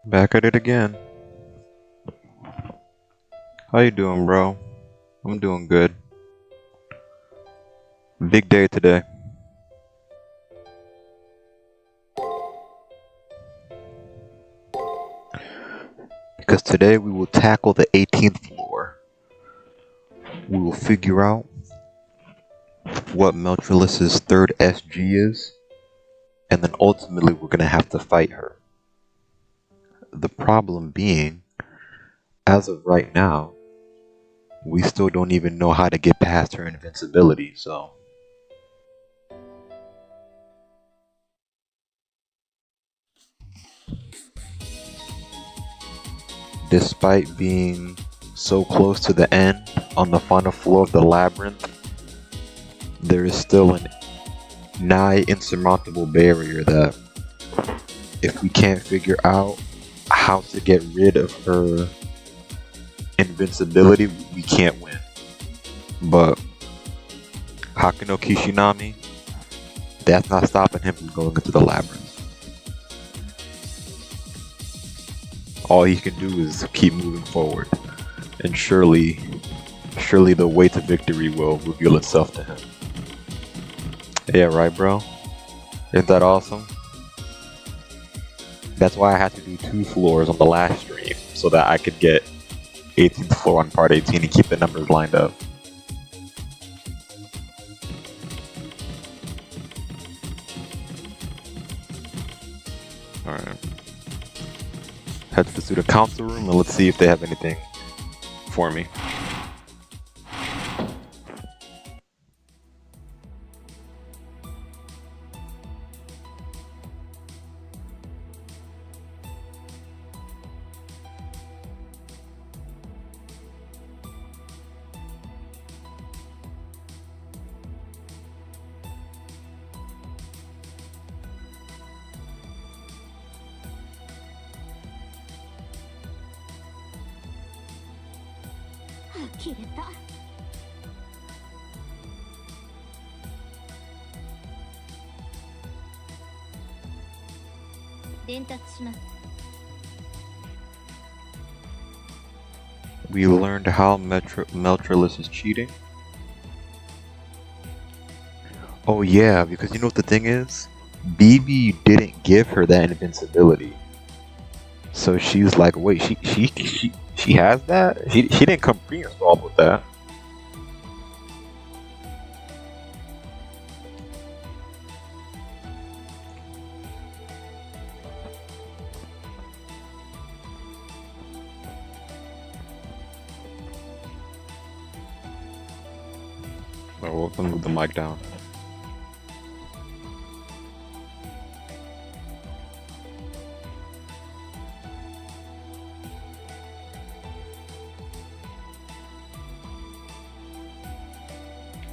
Back at it again. How you doing, bro? I'm doing good. Big day today. Because today we will tackle the 18th floor. We will figure out what Meltralis's third SG is, and then ultimately we're gonna have to fight her. The problem being, as of right now, we still don't even know how to get past her invincibility, so... Despite being so close to the end on the final floor of the labyrinth, there is still an nigh insurmountable barrier that if we can't figure out how to get rid of her invincibility, we can't win. But Hakano Kishinami, that's not stopping him from going into the labyrinth. All he can do is keep moving forward, and surely the way to victory will reveal itself to him. Yeah, right, bro? Isn't that awesome? That's why I had to do 2 floors on the last stream, so that I could get 18th floor on part 18 and keep the numbers lined up. Alright. Head to the student council room and let's see if they have anything for me. We learned how Meltralis is cheating. Oh yeah, because you know what the thing is? BB didn't give her that invincibility. So she was like, wait, she has that? She didn't come pre-installed with that. Oh, we'll have to move the mic down.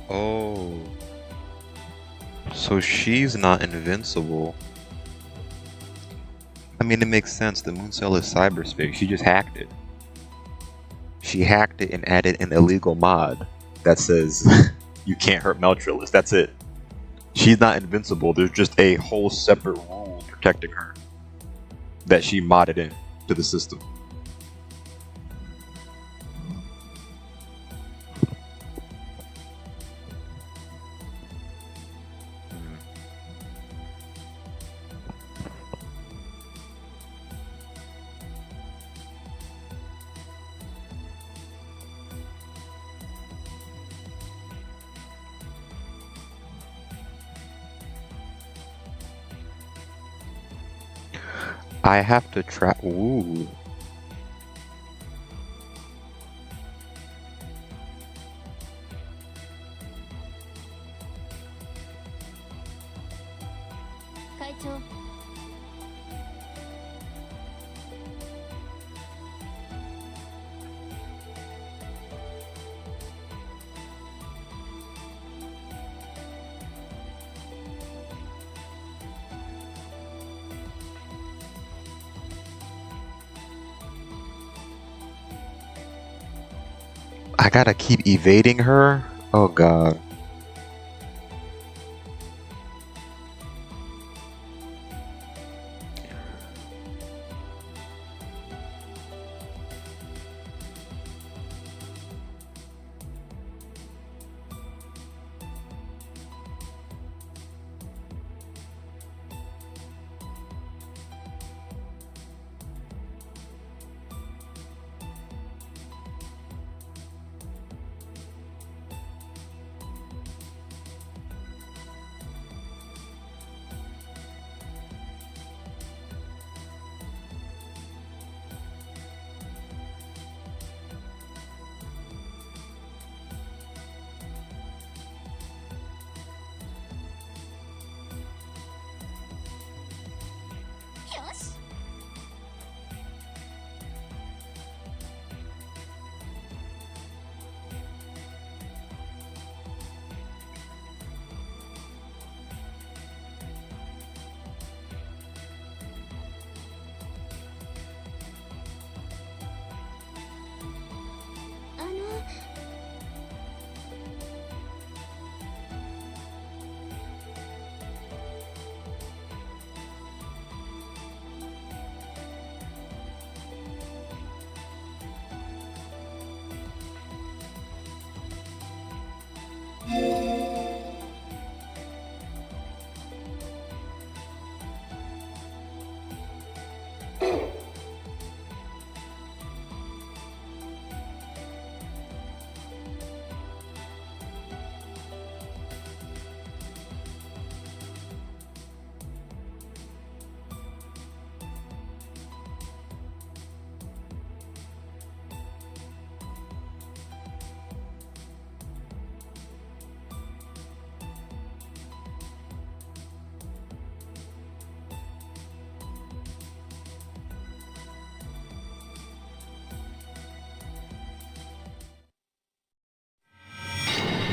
Oh. So she's not invincible. I mean, it makes sense. The moon cell is cyberspace. She just hacked it. She hacked it and added an illegal mod that says you can't hurt Meltralis. That's it. She's not invincible. There's just a whole separate rule protecting her that she modded in to the system. I have to try. Ooh. I gotta keep evading her? Oh god.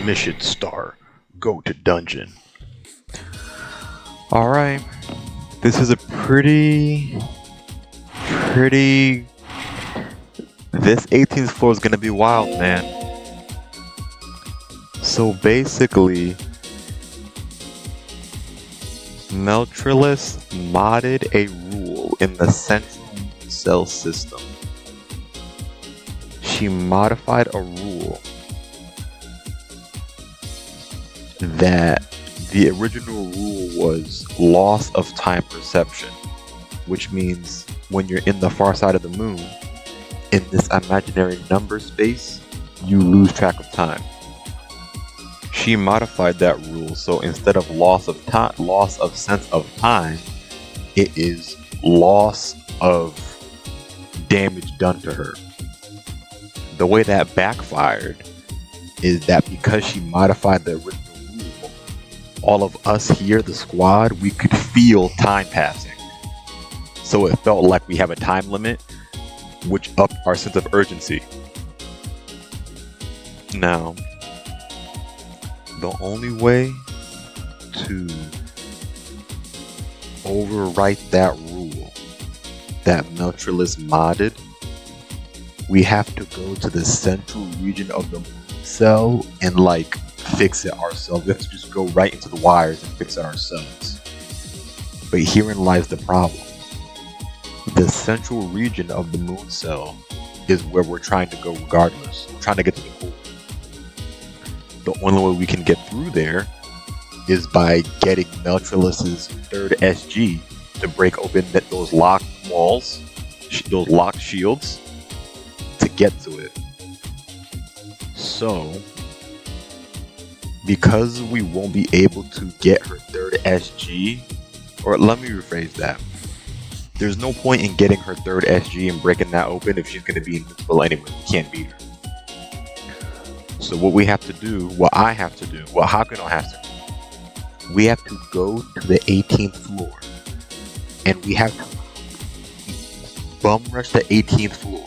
Mission star. Go to dungeon. Alright. This is a pretty... This 18th floor is gonna be wild, man. So basically, Meltrilus modded a rule in the central cell system. She modified a rule that the original rule was loss of time perception, which means when you're in the far side of the moon, in this imaginary number space, you lose track of time. She modified that rule, so instead of loss of sense of time, it is loss of damage done to her. The way that backfired is that because she modified the original rule, all of us here, the squad, we could feel time passing. So it felt like we have a time limit, which upped our sense of urgency. Now, the only way to overwrite that rule that Meltrilus modded, we have to go to the central region of the cell and like fix it ourselves. We have to just go right into the wires and fix it ourselves. But herein lies the problem. The central region of the moon cell is where we're trying to go regardless. We're trying to get to the core. The only way we can get through there is by getting Meltrilus's third SG to break open those locked walls, those locked shields, to get to it. So, because we won't be able to get her third SG, or let me rephrase that. There's no point in getting her third SG and breaking that open if she's going to be invincible anyway. We can't beat her. So what we have to do, what I have to do, what Hakuno has to do, we have to go to the 18th floor. And we have to bum rush the 18th floor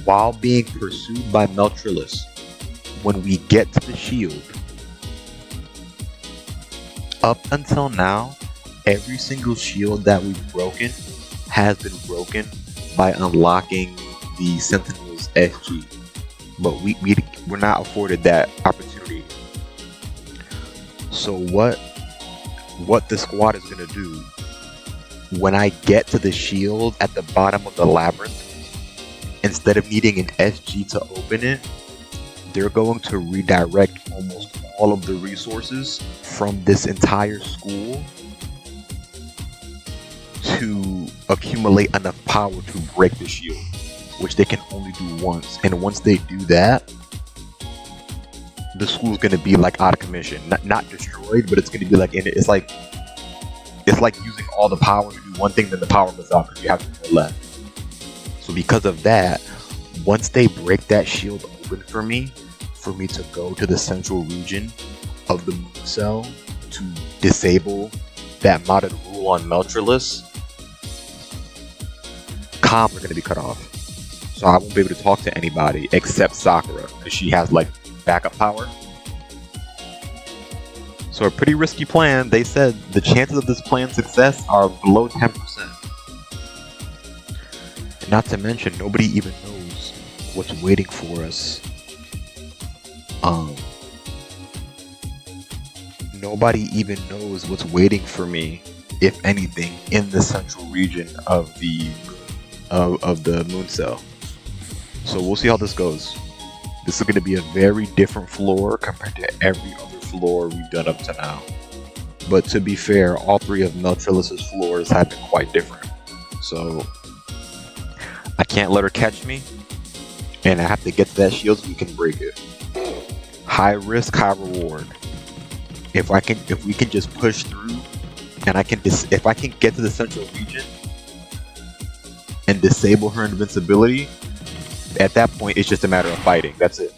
while being pursued by Meltrilus. When we get to the shield, up until now, every single shield that we've broken has been broken by unlocking the Sentinel's SG. But we're not afforded that opportunity. So what the squad is going to do, when I get to the shield at the bottom of the labyrinth, instead of needing an SG to open it, they're going to redirect almost all of the resources from this entire school to accumulate enough power to break the shield, which they can only do once. And once they do that, the school's gonna be like out of commission, not destroyed, but it's gonna be like it's like using all the power to do one thing, then the power goes out because you have no more left. So because of that, once they break that shield open for me to go to the central region of the moon cell to disable that modded rule on Meltrilus, comms are gonna be cut off. So I won't be able to talk to anybody except Sakura, because she has like backup power. So a pretty risky plan. They said the chances of this plan's success are below 10%. And not to mention, nobody even knows what's waiting for us. Nobody even knows what's waiting for me, if anything, in the central region of the moon cell. So we'll see how this goes. This is going to be a very different floor compared to every other floor we've done up to now. But to be fair, all three of Meltrilus's floors have been quite different. So I can't let her catch me, and I have to get to that shield so we can break it. High risk, high reward. If we can just push through, and if I can get to the central region and disable her invincibility, at that point it's just a matter of fighting. That's it.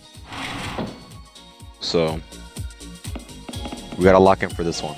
So we gotta lock in for this one.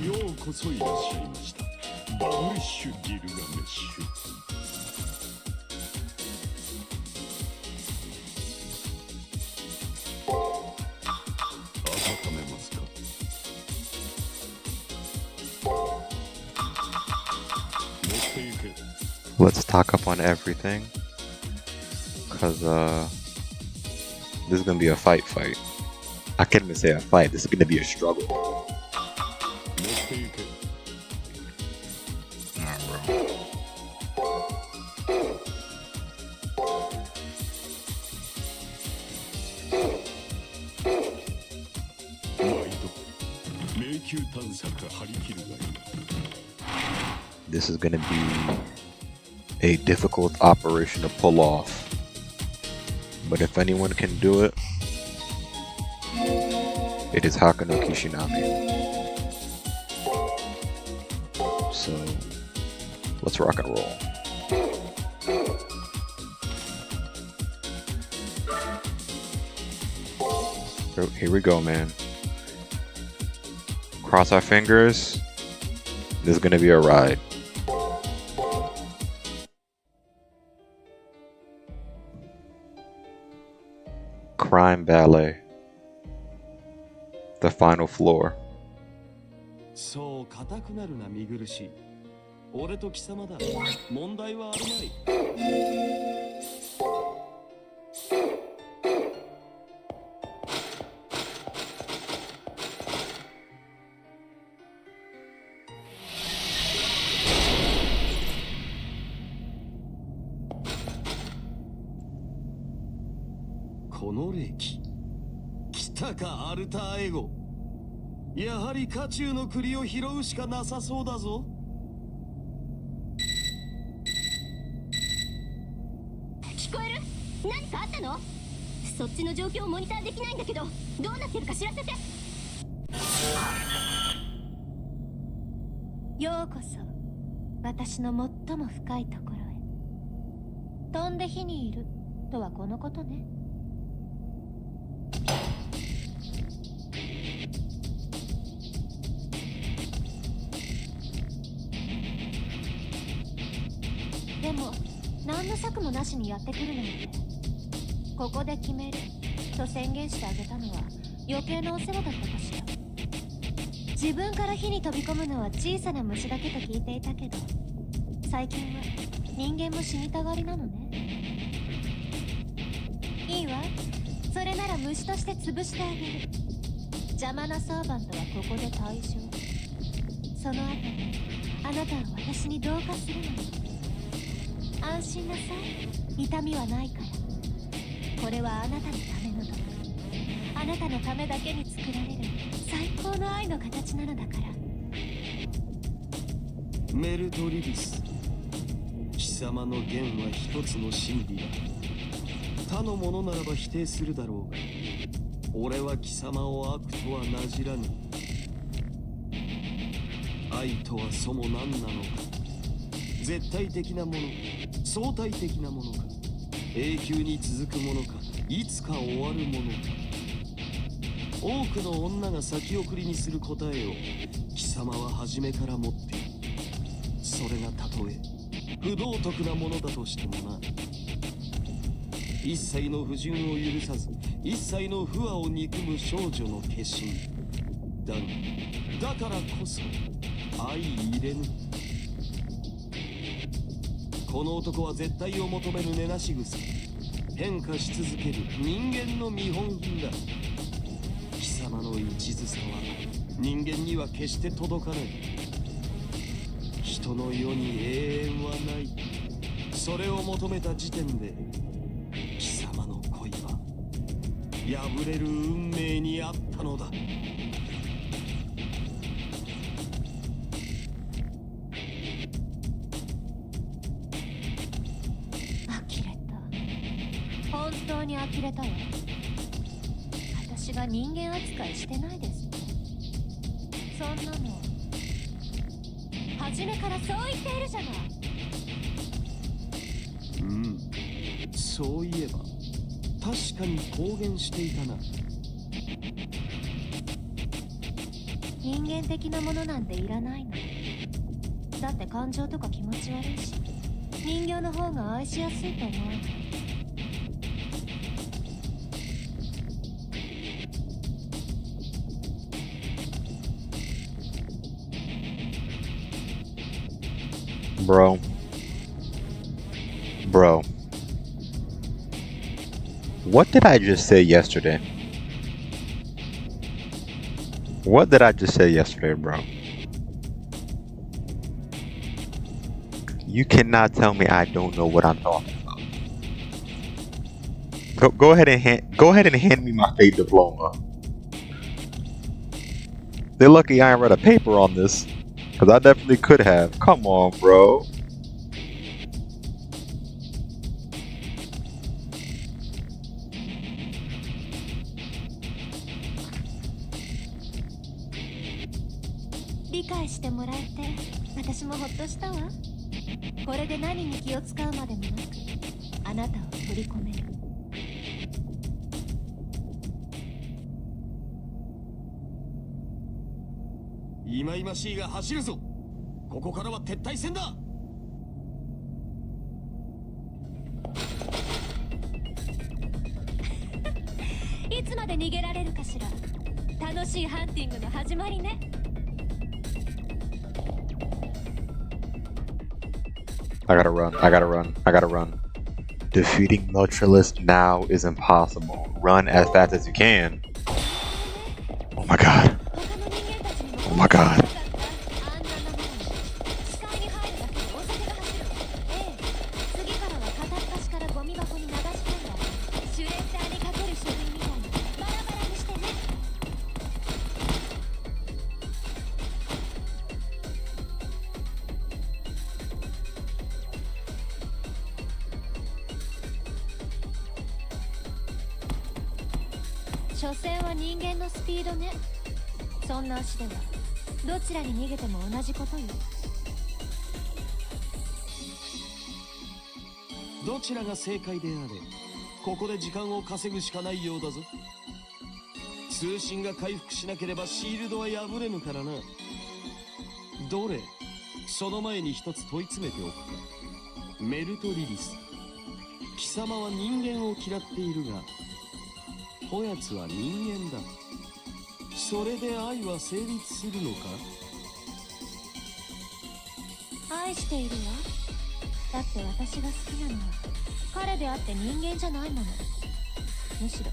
ようこそいらっしゃいました。バブリッシュ・ギルガメッシュ。温めますか。持っていけ。 Let's talk up on everything, cause this is gonna be a fight. I can't even say a fight. This is gonna be a struggle. 持っていけ。This is gonna be a difficult operation to pull off, but if anyone can do it, it is Hakano Kishinami. So let's rock and roll. Here we go, man. Cross our fingers. This is gonna be a ride. Crime Ballet. The final floor. そう固くなるな見苦しい。俺と貴様だ。問題はあるまい。この霊気。来たかアルターエゴ。やはり家中の栗を拾うしかなさそうだぞ。聞こえる？何かあったの？そっちの状況をモニターできないんだけど、どうなってるか知らせて。ようこそ私の最も深いところへ。飛んで火にいるとはこのことね。でも何の策もなしにやってくるなんて、ここで決めると宣言してあげたのは余計なお世話だったかしら。自分から火に飛び込むのは小さな虫だけと聞いていたけど、最近は人間も死にたがりなのね。いいわ、それなら虫として潰してあげる。邪魔なサーバントはここで退場。その後あなたは私に同化するのよ。安心なさい、痛みはないから。これはあなたのための毒、あなたのためだけに作られる最高の愛の形なのだから。メルトリリス、貴様の言は一つの真理だ。他のものならば否定するだろうが、俺は貴様を悪とはなじらぬ。愛とはそも何なのか。絶対的なものか、相対的なものか、永久に続くものか、いつか終わるものか。多くの女が先送りにする答えを貴様は初めから持っている。それがたとえ不道徳なものだとしてもな。一切の不純を許さず、一切の不和を憎む少女の化身だが、だからこそ相入れぬ。この男は絶対を求める根なし草、変化し続ける人間の見本品だ。貴様の一途さは人間には決して届かない。人の世に永遠はない。それを求めた時点で貴様の恋は破れる運命にあったのだ。本当に呆れたわ。私が人間扱いしてないです。そんなの初めからそう言っているじゃない。そういえば確かに公言していたな。人間的なものなんていらないの。だって感情とか気持ち悪いし、人形の方が愛しやすいと思う。Bro. Bro. What did I just say yesterday? What did I just say yesterday, bro? You cannot tell me I don't know what I'm talking about. Go ahead and hand me my fake diploma. They're lucky I ain't read a paper on this, cause I definitely could have. Come on, bro. Thisもほっとしたわ。これで何に気を使うまでもなく、あなたを取り込める。いまいましいが走るぞ。ここからは撤退戦だ。いつまで逃げられるかしら。楽しいハンティングの始まりね。I gotta run. I gotta run. I gotta run. Defeating Neutralist now is impossible. Run as fast as you can. Oh my god. Oh my god.所詮は人間のスピードね。そんな足ではどちらに逃げても同じことよ。どちらが正解であれ、ここで時間を稼ぐしかないようだぞ。通信が回復しなければシールドは破れぬからな。どれ、その前に一つ問い詰めておくか。メルトリリス、貴様は人間を嫌っているが、こやつは人間だ。それで愛は成立するのか？愛しているわ。だって私が好きなのは彼であって人間じゃないもの。むしろ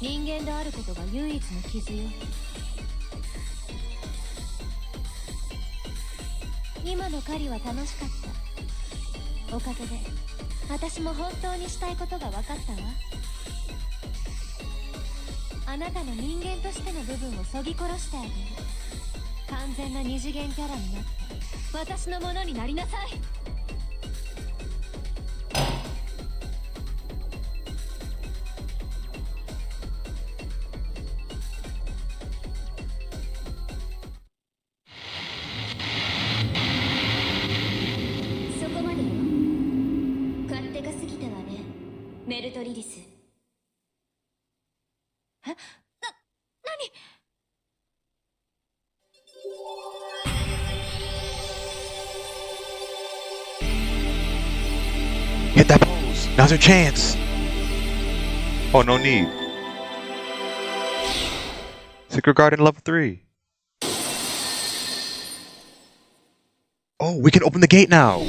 人間であることが唯一の傷よ。今の狩りは楽しかった。おかげで私も本当にしたいことが分かったわ。あなたの人間としての部分をそぎ殺してあげる。完全な二次元キャラになって私のものになりなさい。そこまでよ。勝手が過ぎたわね、メルトリリス。Hit that pose. Now's your chance. Oh, no need. Secret Garden level 3. Oh, we can open the gate now.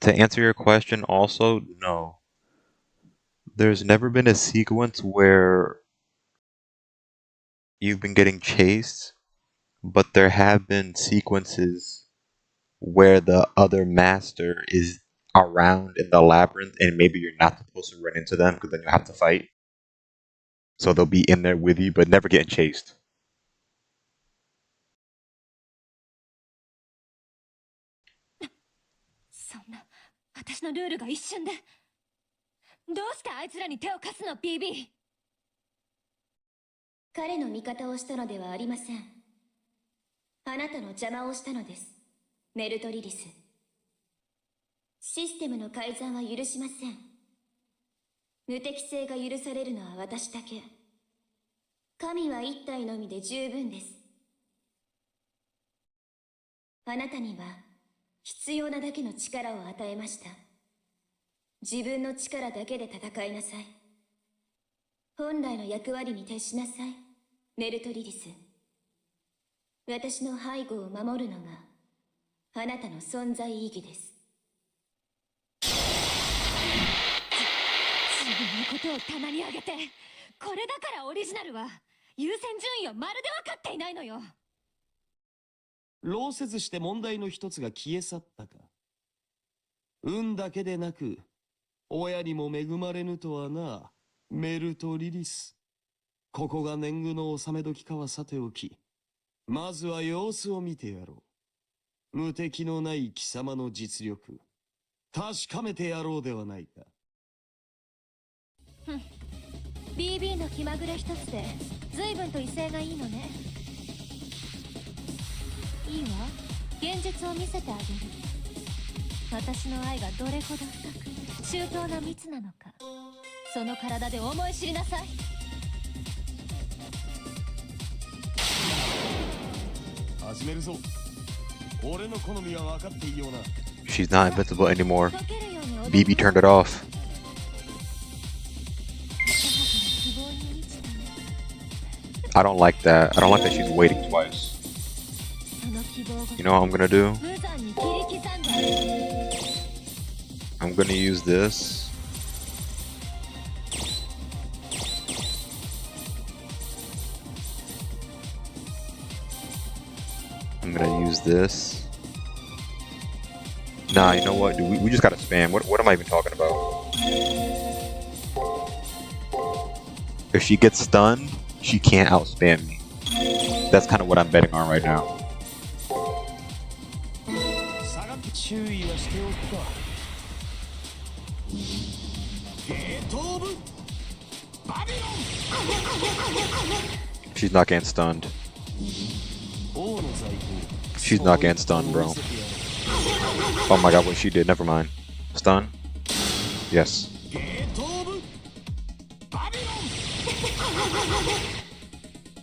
To answer your question also, no. There's never been a sequence where you've been getting chased, but there have been sequences where the other master is around in the labyrinth and maybe you're not supposed to run into them because then you have to fight. So they'll be in there with you, but never getting chased.そんな私のルールが一瞬で。どうしてあいつらに手を貸すの PB。 彼の味方をしたのではありません。あなたの邪魔をしたのです、メルトリリス。システムの改ざんは許しません。無敵性が許されるのは私だけ。神は一体のみで十分です。あなたには必要なだけの力を与えました。自分の力だけで戦いなさい。本来の役割に徹しなさい、メルトリリス。私の背後を守るのがあなたの存在意義です。自分のことを棚に上げて、これだからオリジナルは優先順位をまるで分かっていないのよ。労せずして問題の一つが消え去ったか。運だけでなく親にも恵まれぬとはな、メルトリリス。ここが年貢の納め時かはさておき、まずは様子を見てやろう。無敵のない貴様の実力、確かめてやろうではないか。BB の気まぐれ一つで随分と威勢がいいのね。いいわ、現実を見せてあげる。私の愛がどれほど深く周到な蜜なのか、その体で思い知りなさい。始めるぞ。俺の好みは分かっていいような。 She's not invincible anymore. BB turned it off. I don't like that. I don't like that she's waiting twice. You know what I'm gonna do? I'm gonna use this. I'm gonna use this. Nah, you know what? Dude, we just gotta spam. What am I even talking about? If she gets stunned, she can't outspam me. That's kind of what I'm betting on right now. She's not getting stunned. She's not getting stunned, bro. Oh my god, what she did. Never mind. Stun? Yes.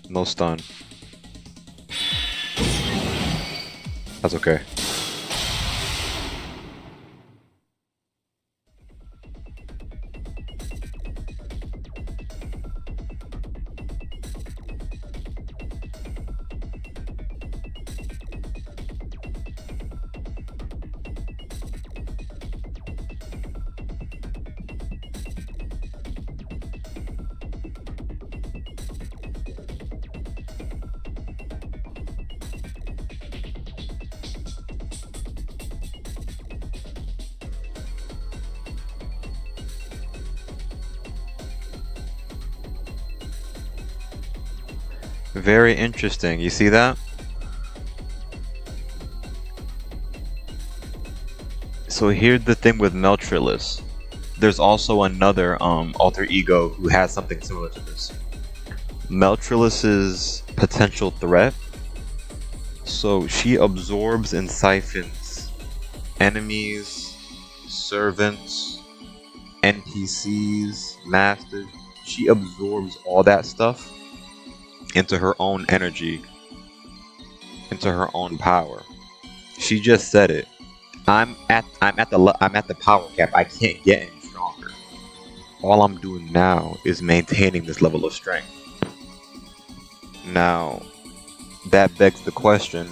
No stun. That's okay. Very interesting. You see that? So here's the thing with Meltrilis. There's also another alter ego who has something similar to this. Meltrilis's potential threat. So she absorbs and siphons enemies, servants, NPCs, masters. She absorbs all that stuff into her own energy, into her own power. She just said it. I'm at the power cap. I can't get any stronger. All I'm doing now is maintaining this level of strength. Now, that begs the question,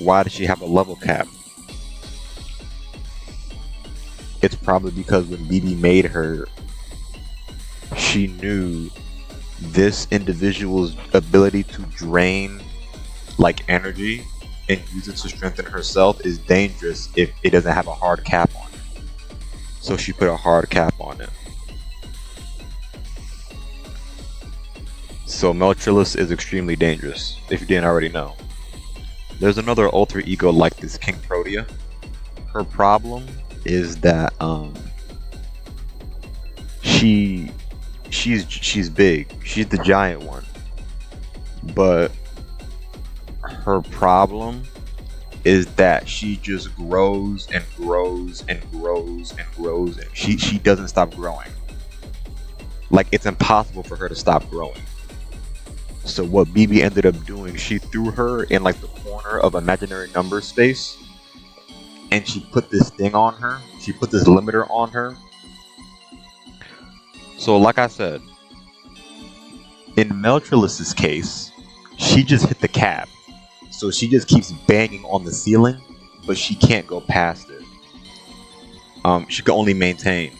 why does she have a level cap? It's probably because when BB made her, she knew this individual's ability to drain like energy and use it to strengthen herself is dangerous if it doesn't have a hard cap on it. So she put a hard cap on it. So Meltrilis is extremely dangerous, if you didn't already know. There's another alter ego like this, King Protea. Her problem is that she's big. She's the giant one. But her problem is that she just grows and grows and grows and grows, and she doesn't stop growing. Like, it's impossible for her to stop growing. So what BB ended up doing, she threw her in like the corner of imaginary number space, and she put this thing on her. She put this limiter on her. So like I said, in Meltralis's case, she just hit the cap. So she just keeps banging on the ceiling, but she can't go past it. She can only maintain.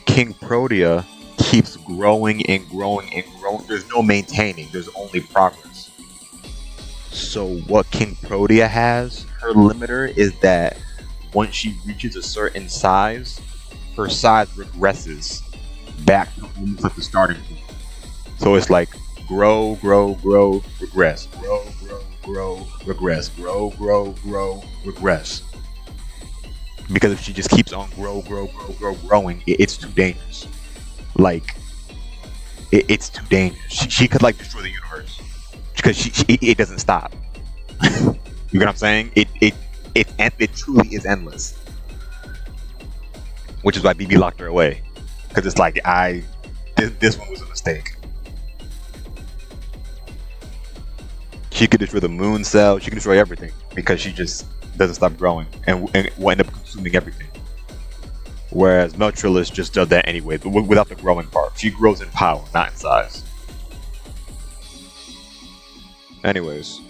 King Protea keeps growing and growing and growing. There's no maintaining, there's only progress. So what King Protea has, her limiter is that once she reaches a certain size, her size regresses back to almost like the starting point. So it's like grow, grow, grow, regress, grow, grow, grow, regress, grow, grow, grow, regress. Because if she just keeps on growing, it's too dangerous. Like, it's too dangerous. She could like destroy the universe because it doesn't stop. You know what I'm saying? It truly is endless. Which is why BB locked her away, because it's like this one was a mistake. She could destroy the moon cell. She can destroy everything because she just doesn't stop growing and will end up consuming everything. Whereas Meltralis just does that anyway, but without the growing part. She grows in power, not in size. Anyways.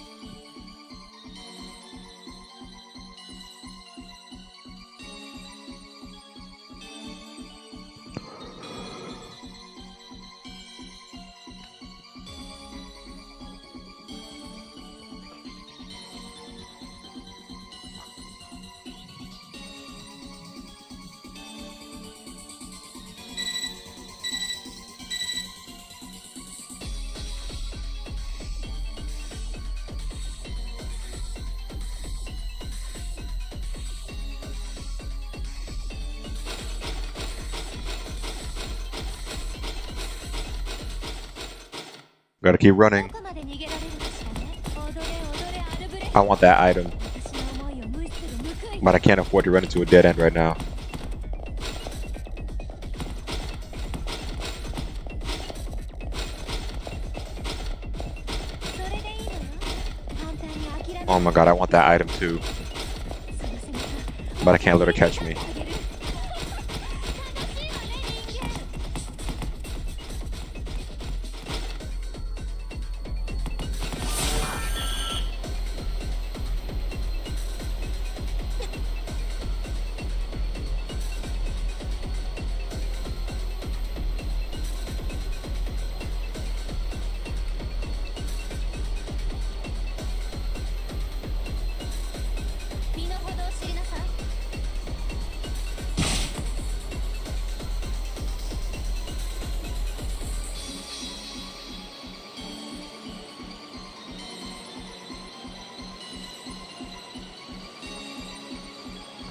Gotta keep running. I want that item, but I can't afford to run into a dead end right now. Oh my god, I want that item too, but I can't let her catch me.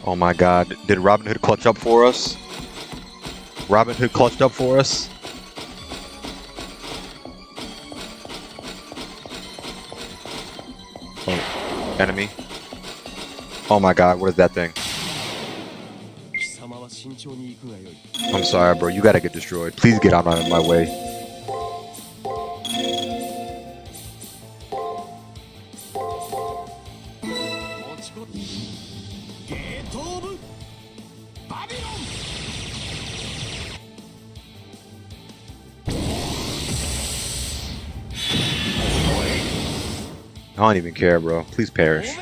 Oh my god, did Robin Hood clutch up for us? Robin Hood clutched up for us? Oh, enemy. Oh my god, what is that thing? I'm sorry, bro, you gotta get destroyed. Please get out of my way. I don't even care, bro. Please perish.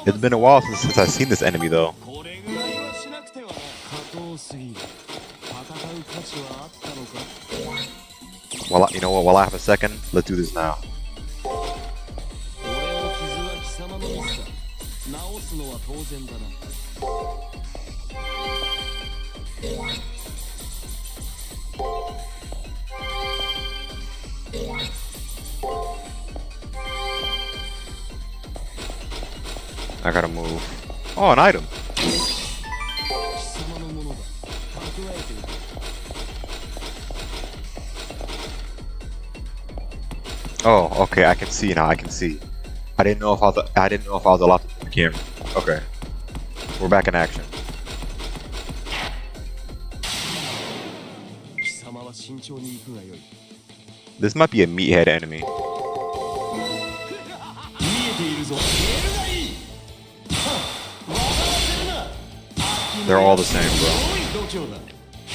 It's been a while since I've seen this enemy, though. Well, you know what? While I have a second, let's do this now. I gotta move. Oh, an item. Oh, okay, I can see now. I can see. I didn't know if I didn't know if I was allowed to turn the camera. Okay, we're back in action. 貴様は慎重に行くがよい。 This might be a meathead enemy. 見えているぞ。出るがいい。笑わせるな。 They're all the same, bro. どういう度胸だ。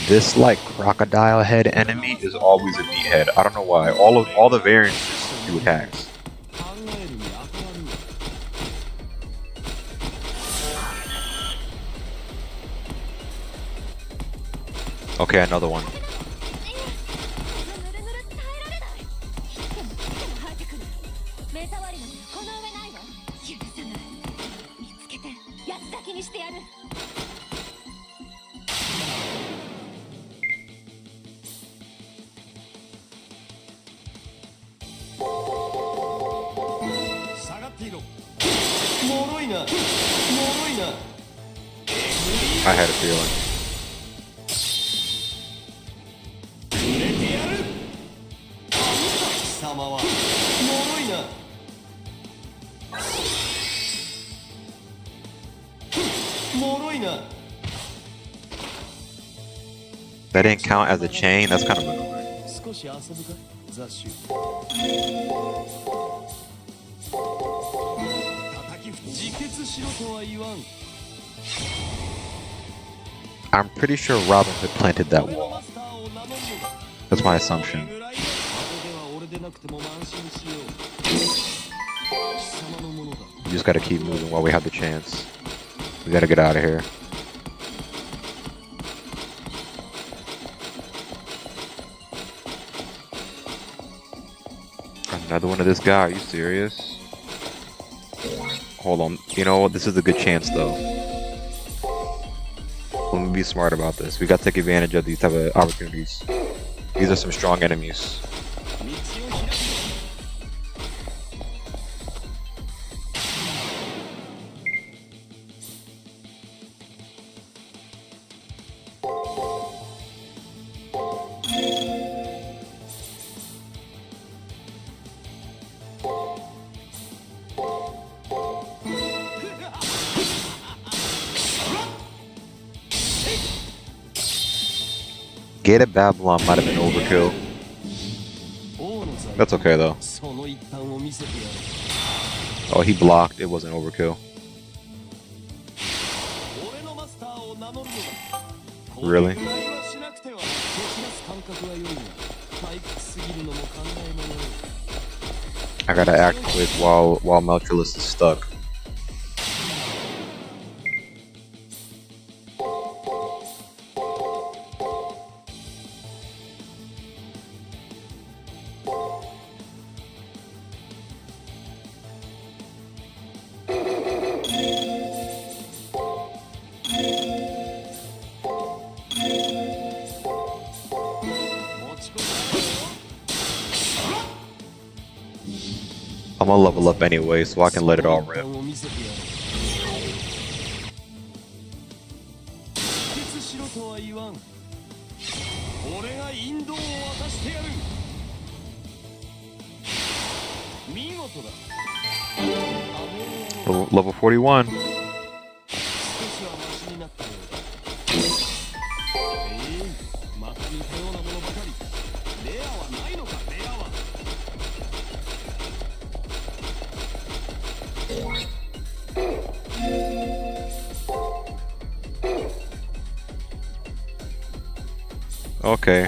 This like crocodile head enemy is always a meathead. I don't know why. All the variants just do attacks. 考えるに当たるわ。 Okay, another one. ぬるぬる耐えられない。切っても生えてくる。目障りなのよ。この上ないわ。許さない。見つけて八つ裂きにしてやる。 下がっていろ。もろいな。もろいな。 I had a feeling. 触れてやる。貴様はもろいな。もろいな。 That didn't count as a chain. That's kind of annoying. 少し遊ぶか、雑種。叩き自決しろとは言わん。 I'm pretty sure Robin Hood planted that 俺の wall. マスターを名乗るのだ。 That's my それ assumption. ぐらいだ。ここでは俺でなくても安心しよう。貴様のものだ。 We just gotta keep moving while we have the chance. We gotta get out of here. Another one of this guy. Are you serious? Hold on. You know what? This is a good chance, though. Let me be smart about this. We gotta take advantage of these type of opportunities. These are some strong enemies. 道を開く。 Gate of Babylon might have been overkill. That's okay though. その一端を見せてやる。 Oh, he blocked. It wasn't overkill. 俺のマスターを名乗るのだ。 Really? これぐらいはしなくては。蹴散らす感覚は良いが、退屈すぎるのも考えものよ。 I gotta act quick while Melchulus is stuck. I'm gonna level up anyway, so I can let it all rip. 決しろとは言わん。俺が引導を渡してやる。見事だ。 Level 41. 少しはマシになったようだ。また似たようなものばかり。レアはないのか、レアは。 Okay.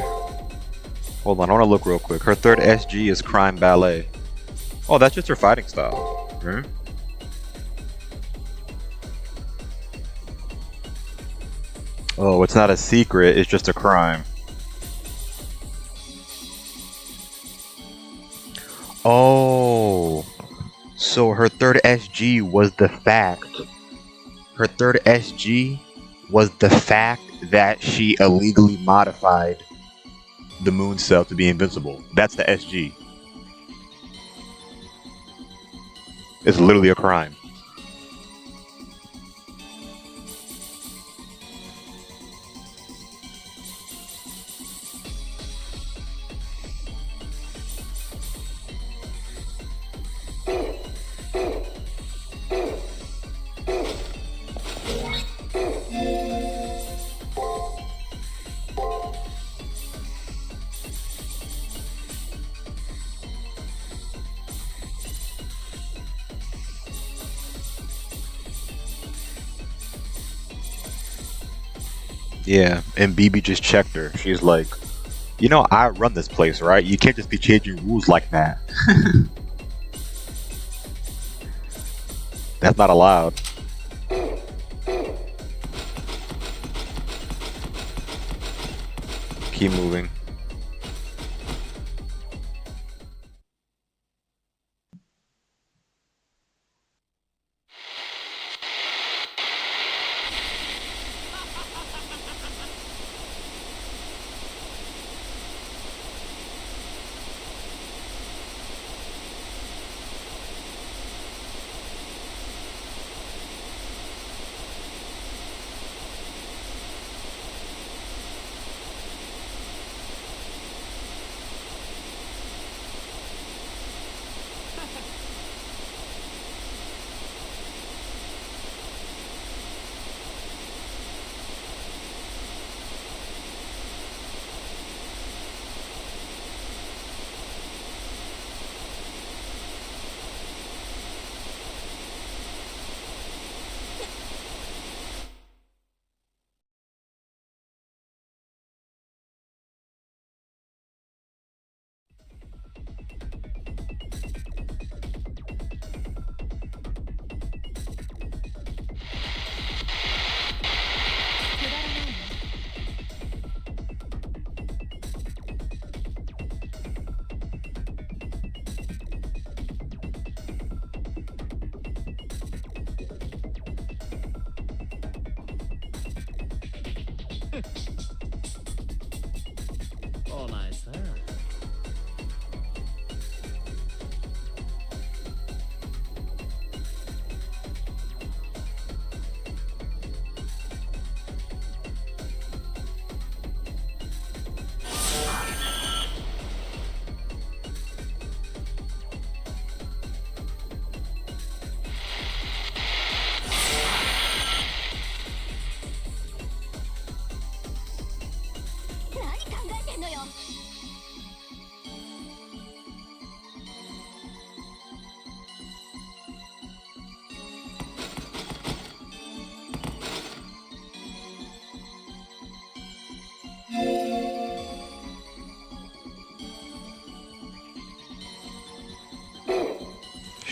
Hold on, I wanna look real quick. Her third SG is Crime Ballet. Oh, that's just her fighting style. Hmm? Oh, it's not a secret, it's just a crime. Oh. So her third SG was the fact. Her third SG was the fact that she illegally modified the moon cell to be invincible. That's the SG. It's literally a crime. Yeah, and BB just checked her. She's like, you know, I run this place, right? You can't just be changing rules like that. That's not allowed. Keep moving.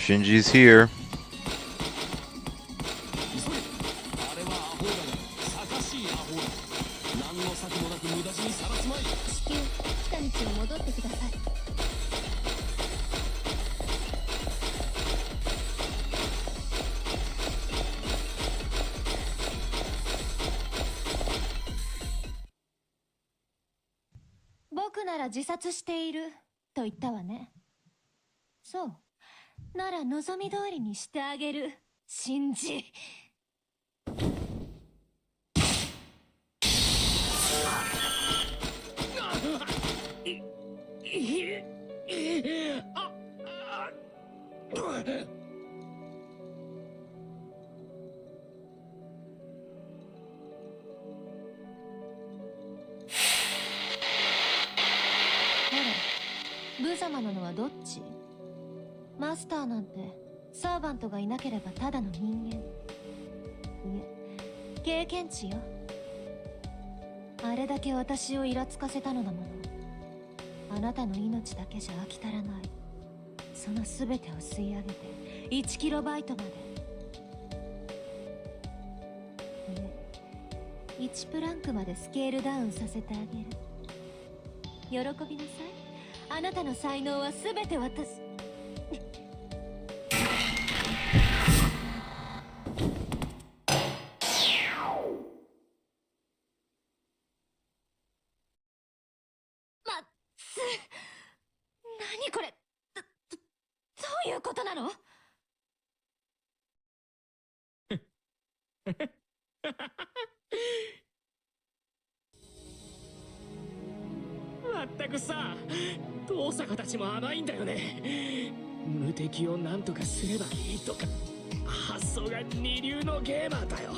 Shinji's here. あれはアホだが、さかしいアホだ。何の策もなく無駄死にさらすまい。至急来た道を戻ってください。僕なら自殺していると言ったわね。そう。なら望み通りにしてあげる、シンジ。無様なのはどっち？マスターなんてサーバントがいなければただの人間。いえ、経験値よ。あれだけ私をイラつかせたのだもの。あなたの命だけじゃ飽き足らない。その全てを吸い上げて1キロバイトまで。いえ、1プランクまでスケールダウンさせてあげる。喜びなさい。あなたの才能は全て私。何これ。どういうことなの？まったくさ、遠坂たちも甘いんだよね。無敵を何とかすればいいとか、発想が二流のゲーマーだよ。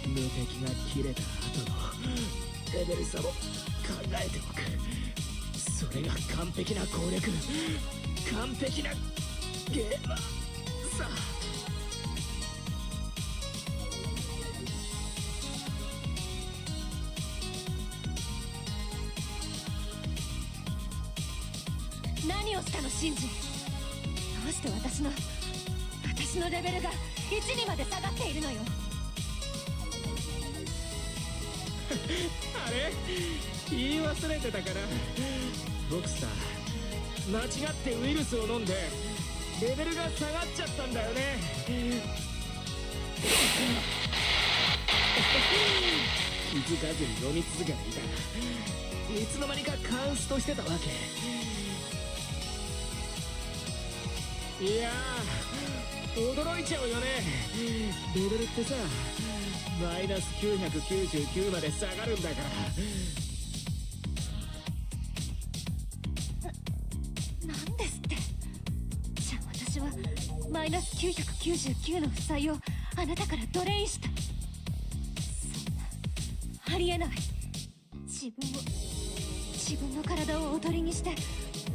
無敵が切れた後のレベル差を考えておく。それが完璧な攻略、完璧なゲーマー。シンジ。どうして私のレベルが1にまで下がっているのよ。あれ言い忘れてたから、僕さ、間違ってウイルスを飲んでレベルが下がっちゃったんだよね。気づかずに飲み続けていたらいつの間にかカンストしてたわけ。いやー、驚いちゃうよね。レベルってさ、マイナス999まで下がるんだから。なんですって。じゃあ私はマイナス999の負債をあなたから奴隷した。そんなありえない。自分の体を囮にして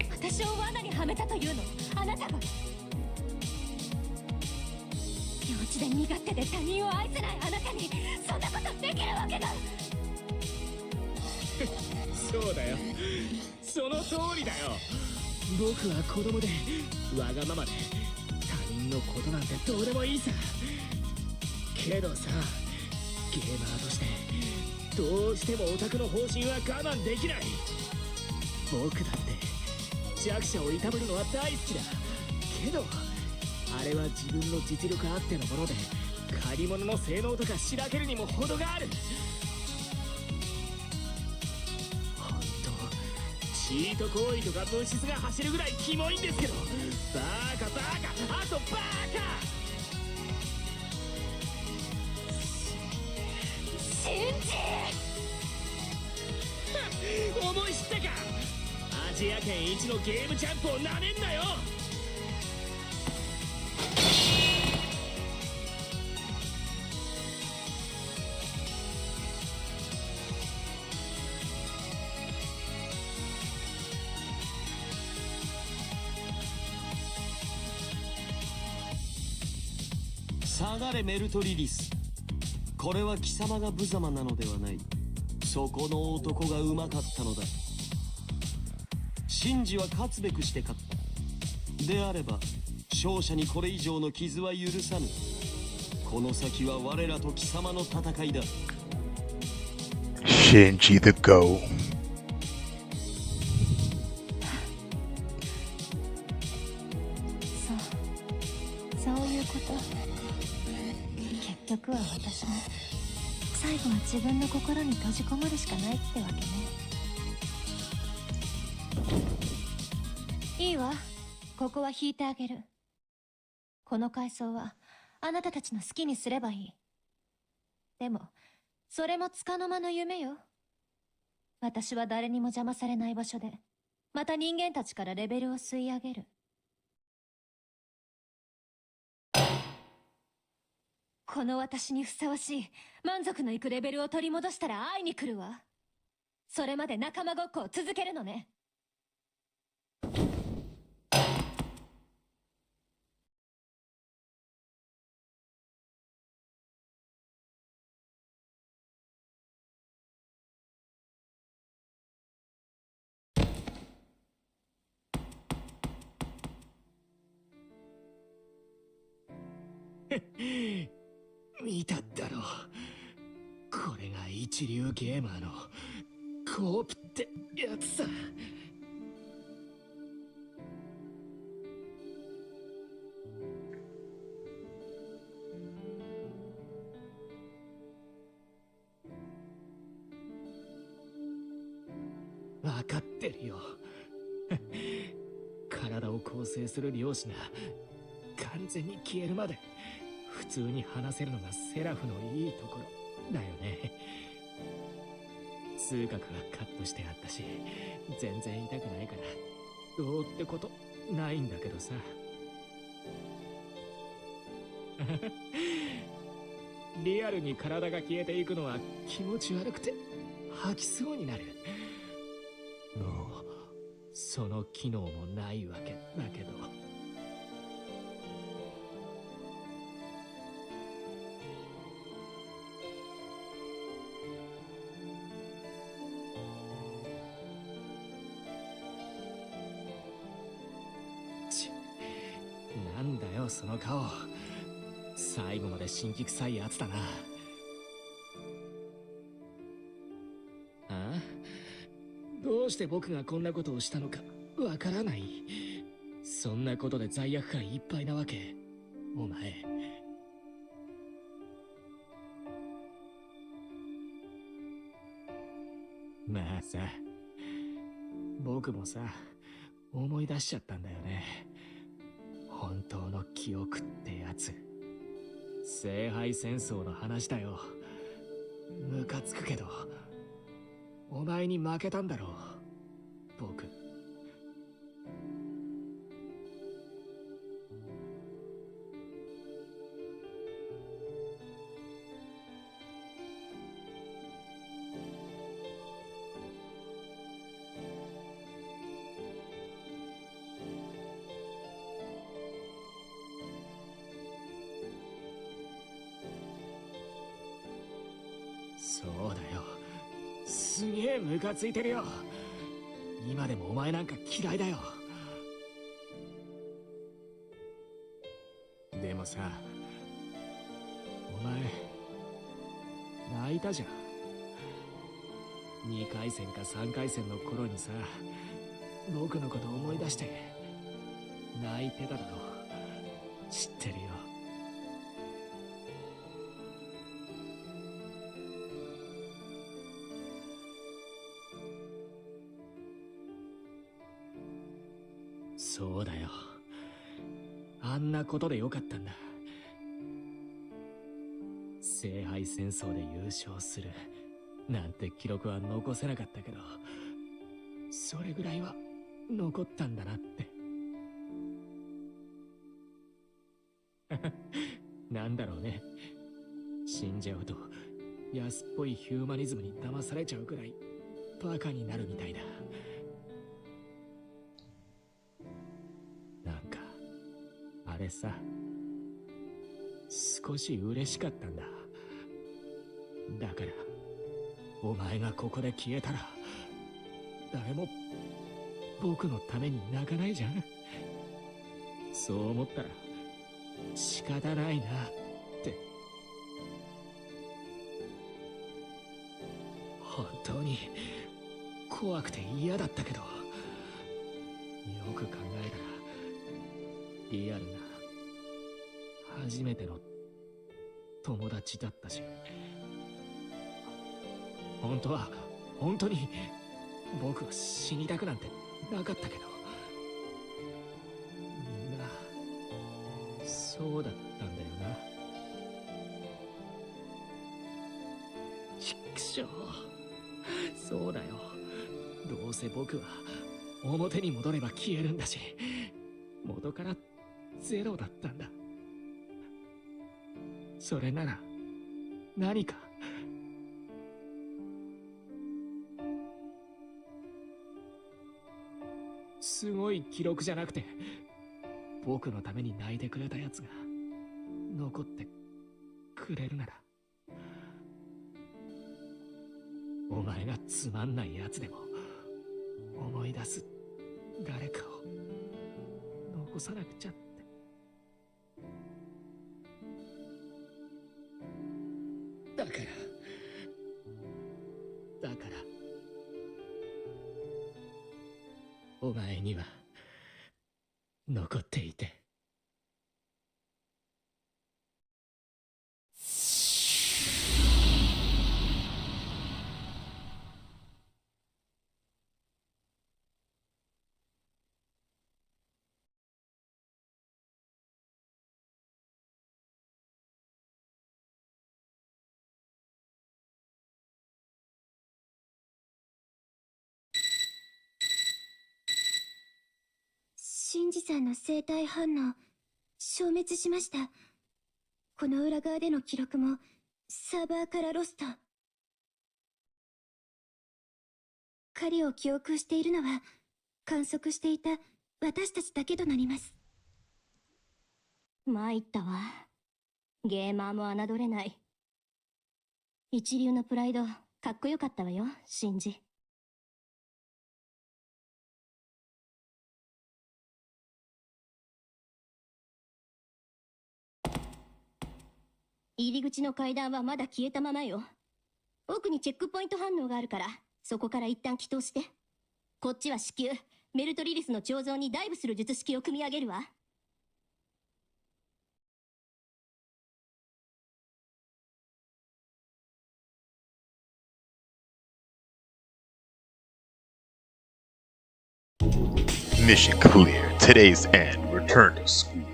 私を罠にはめたというの、あなたが。幼稚で身勝手で他人を愛せないあなたにそんなことできるわけが。そうだよ、その通りだよ。僕は子供でわがままで他人のことなんてどうでもいいさ。けどさ、ゲーマーとしてどうしてもオタクの方針は我慢できない。僕だって弱者をいたぶるのは大好きだけど、あれは自分の実力あってのもので、借り物の性能とかしらけるにも程がある。本当チート行為とか物質が走るぐらいキモいんですけど、バカバカ、あとバカ。シンジ思い知ったか。アジア圏一のゲームチャンプをなめんなよ。下がれメルトリリス。これは貴様が無様なのではない。そこの男がうまかったのだ。シンジは勝つべくして勝った。であれば勝者にこれ以上の傷は許さぬ。この先は我らと貴様の戦いだ。 Shinji the Go. そういうこと。結局は私も最後は自分の心に閉じこもるしかないってわけね。いいわ、ここは引いてあげる。この階層はあなたたちの好きにすればいい。でもそれも束の間の夢よ。私は誰にも邪魔されない場所でまた人間たちからレベルを吸い上げる。この私にふさわしい満足のいくレベルを取り戻したら会いに来るわ。それまで仲間ごっこを続けるのね。見ただろう。これが一流ゲーマーのコープってやつさ。分かってるよ。体を構成する量子が完全に消えるまで普通に話せるのがセラフのいいところだよね。痛覚はカットしてあったし全然痛くないからどうってことないんだけどさ。リアルに体が消えていくのは気持ち悪くて吐きそうになる。もうその機能もないわけだけど。よ、その顔。最後まで辛気臭いやつだな。あ？どうして僕がこんなことをしたのかわからない。そんなことで罪悪感いっぱいなわけ？お前。まあさ、僕もさ、思い出しちゃったんだよね。本当の記憶ってやつ。聖杯戦争の話だよ。ムカつくけど、お前に負けたんだろう、僕。そうだよ。すげえムカついてるよ。今でもお前なんか嫌いだよ。でもさ、お前泣いたじゃん。2回戦か3回戦の頃にさ、僕のこと思い出して泣いてただろ。知ってるよ。そうだよ。あんなことでよかったんだ。聖杯戦争で優勝するなんて記録は残せなかったけど、それぐらいは残ったんだなって。なんだろうね。死んじゃうと安っぽいヒューマニズムに騙されちゃうくらいバカになるみたいだ。なんかあれさ、少し嬉しかったんだ。だからお前がここで消えたら誰も僕のために泣かないじゃん。そう思ったら仕方ないなって。本当に怖くて嫌だったけど、よく考えたらリアルな初めての友達だったし、本当に僕は死にたくなんてなかったけど、みんなそうだったんだよな。ちくしょう。そうだよ。どうせ僕は表に戻れば消えるんだし、元からゼロだったんだ。それなら何かすごい記録じゃなくて、僕のために泣いてくれたやつが残ってくれるなら、お前がつまんないやつでも思い出す誰かを残さなくちゃって。だからお前には残っていて。シンジさんの生体反応消滅しました。この裏側での記録もサーバーからロスト。狩りを記憶しているのは観測していた私たちだけとなります。参ったわ。ゲーマーも侮れない。一流のプライドかっこよかったわよ、シンジ。入り口の階段はまだ消えたままよ。奥にチェックポイント反応があるから、そこから一旦起動して。こっちは至急、メルトリリスの彫像にダイブする術式を組み上げるわ。Mission clear. Today's end. Return to school.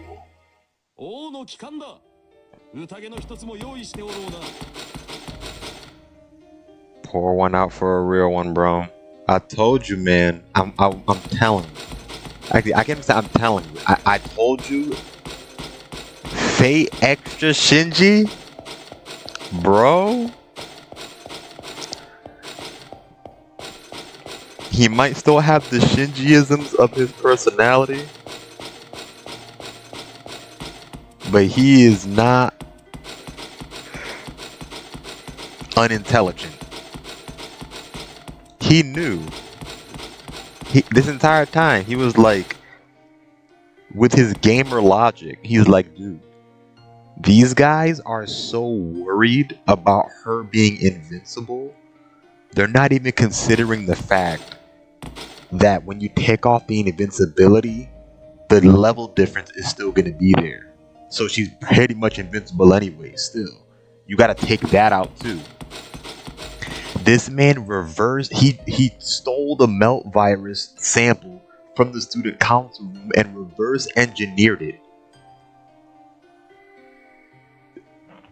王の帰還だ。宴の一つも用意しておろうな。Pour one out for a real one, bro. I told you, man. I'm telling you. Actually, I can't say I'm telling you. I told you. Fate extra Shinji, bro. He might still have the Shinjiisms of his personality, but he is not unintelligent. He knew. This entire time, he was like, with his gamer logic, he's like, dude, these guys are so worried about her being invincible, they're not even considering the fact that when you take off the invincibility, the level difference is still going to be there. So she's pretty much invincible anyway, still. You got to take that out too. This man reversed, he stole the melt virus sample from the student council room and reverse engineered it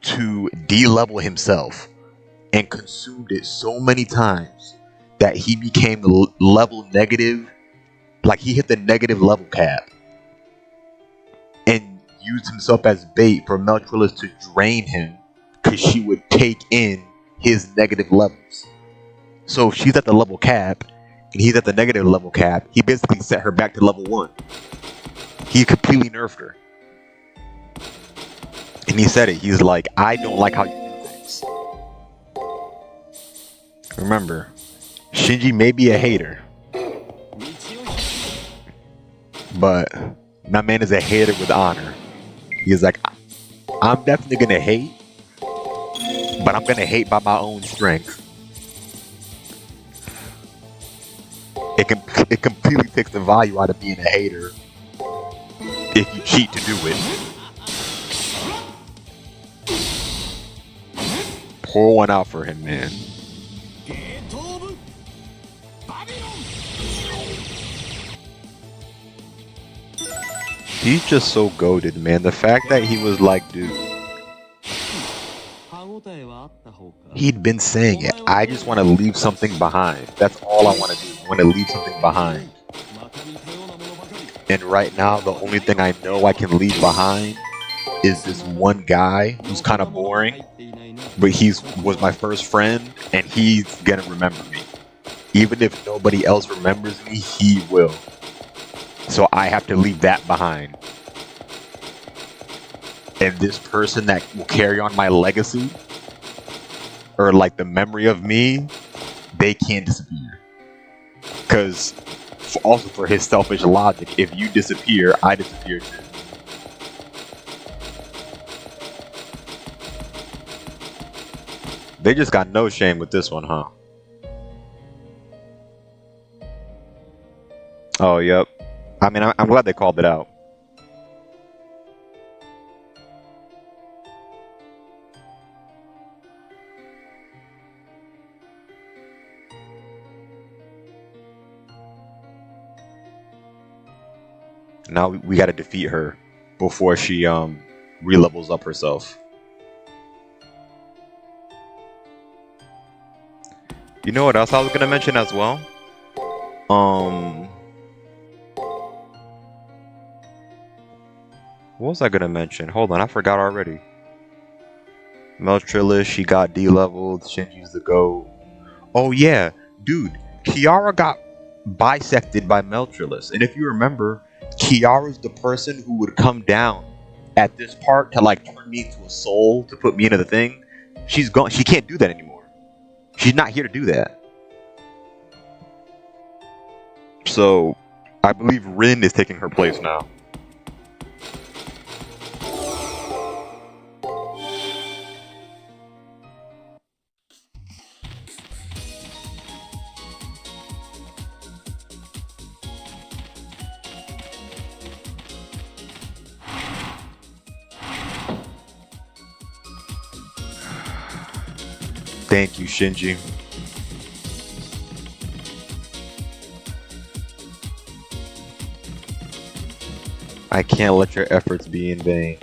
to de-level himself, and consumed it so many times that he became level negative, like he hit the negative level cap, and used himself as bait for Meltrilus to drain him because she would take in his negative levels. So if she's at the level cap and he's at the negative level cap, he basically set her back to level 1. He completely nerfed her. And he said it, he's like, I don't like how you do things. Remember, Shinji may be a hater, but my man is a hater with honor. He's like, I'm definitely gonna hate, but I'm gonna hate by my own strength. It completely takes the value out of being a hater if you cheat to do it. Pour one out for him, man. He's just so goated, man. The fact that he was like, dude, he'd been saying it. I just want to leave something behind. That's all I want to do. I want to leave something behind. And right now, the only thing I know I can leave behind is this one guy who's kind of boring, but was my first friend, and he's gonna remember me. Even if nobody else remembers me, he will. So I have to leave that behind. And this person that will carry on my legacy, or like the memory of me, they can't disappear. Because also for his selfish logic, if you disappear, I disappear too. They just got no shame with this one, huh? Oh, yep. I mean, I'm glad they called it out. Now we gotta defeat her before she re-levels up herself. You know what else I was gonna mention as well? What was I gonna mention? Hold on, I forgot already. Meltrilus, she got D-leveled. Shinji's the GOAT. Oh yeah, dude, Kiara got bisected by Meltrilus, and if you remember, Kiara's the person who would come down at this part to like turn me into a soul to put me into the thing. She's gone. She can't do that anymore. She's not here to do that. So, I believe Rin is taking her place now. Thank you, Shinji. I can't let your efforts be in vain.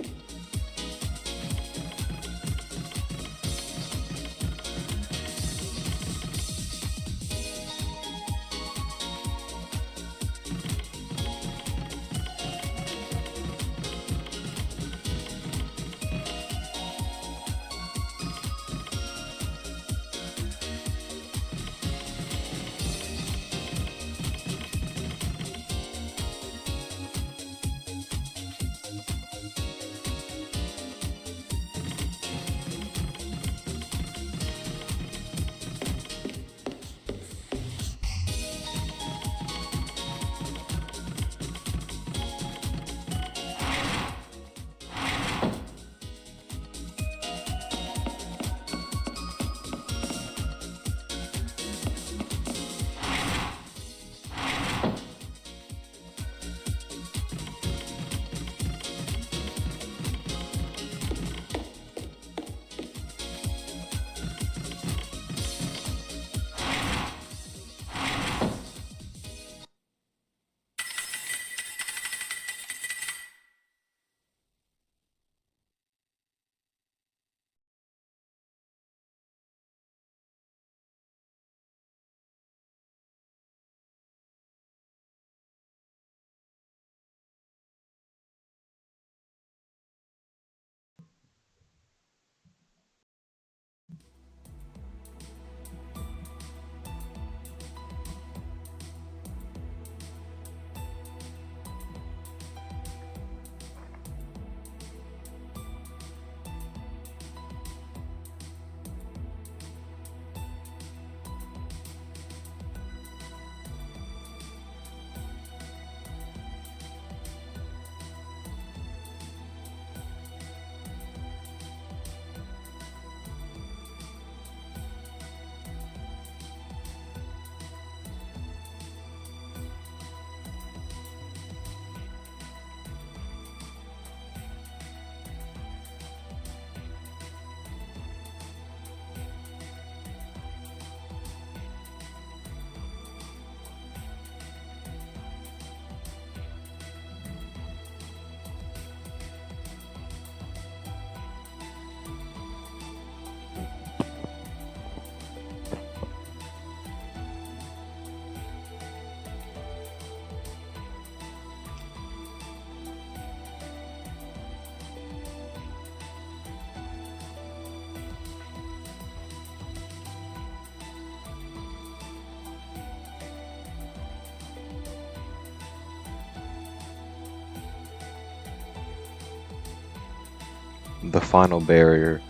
The final barrier,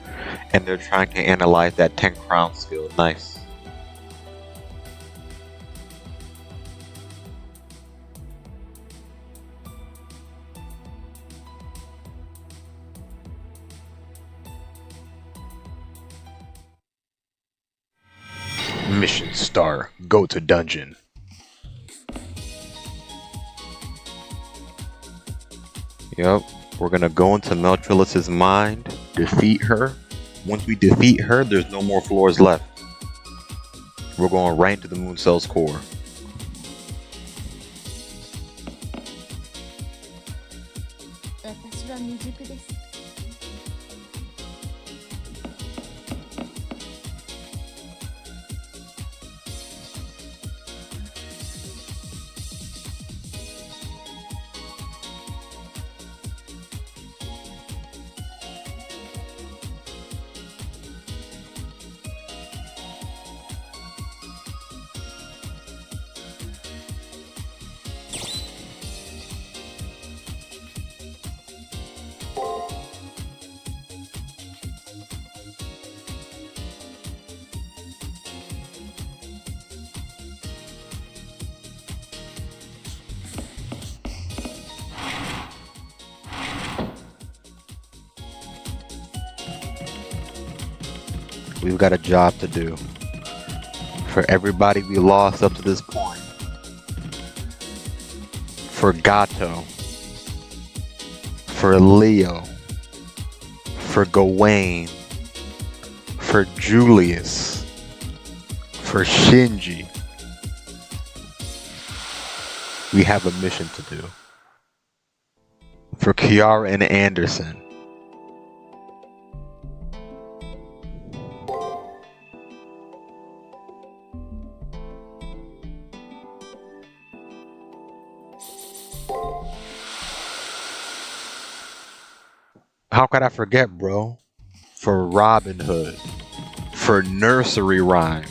and they're trying to analyze that 10 crown skill. Nice. Mission star, go to dungeon. Yep, we're gonna go into Meltrilis's mind, defeat her. Once we defeat her, there's no more floors left. We're going right into the moon cell's core. We've got a job to do. For everybody we lost up to this point. For Gato. For Leo. For Gawain. For Julius. For Shinji. We have a mission to do. For Kiara and Anderson. How could I forget, bro? For Robin Hood. For Nursery Rhyme.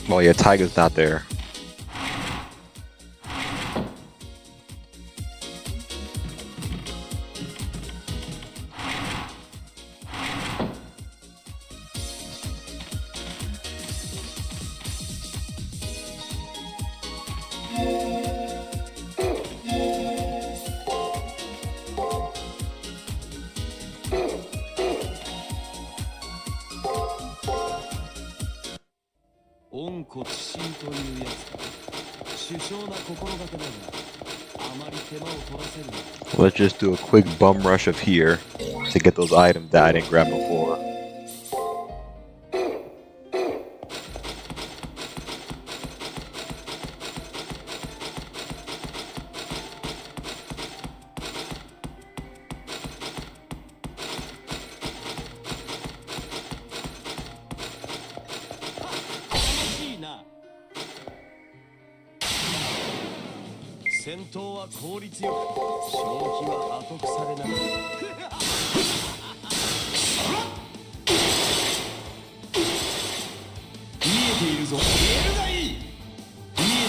Oh yeah, Tiger's not there. Let's just do a quick bum rush of here to get those items that I didn't grab before.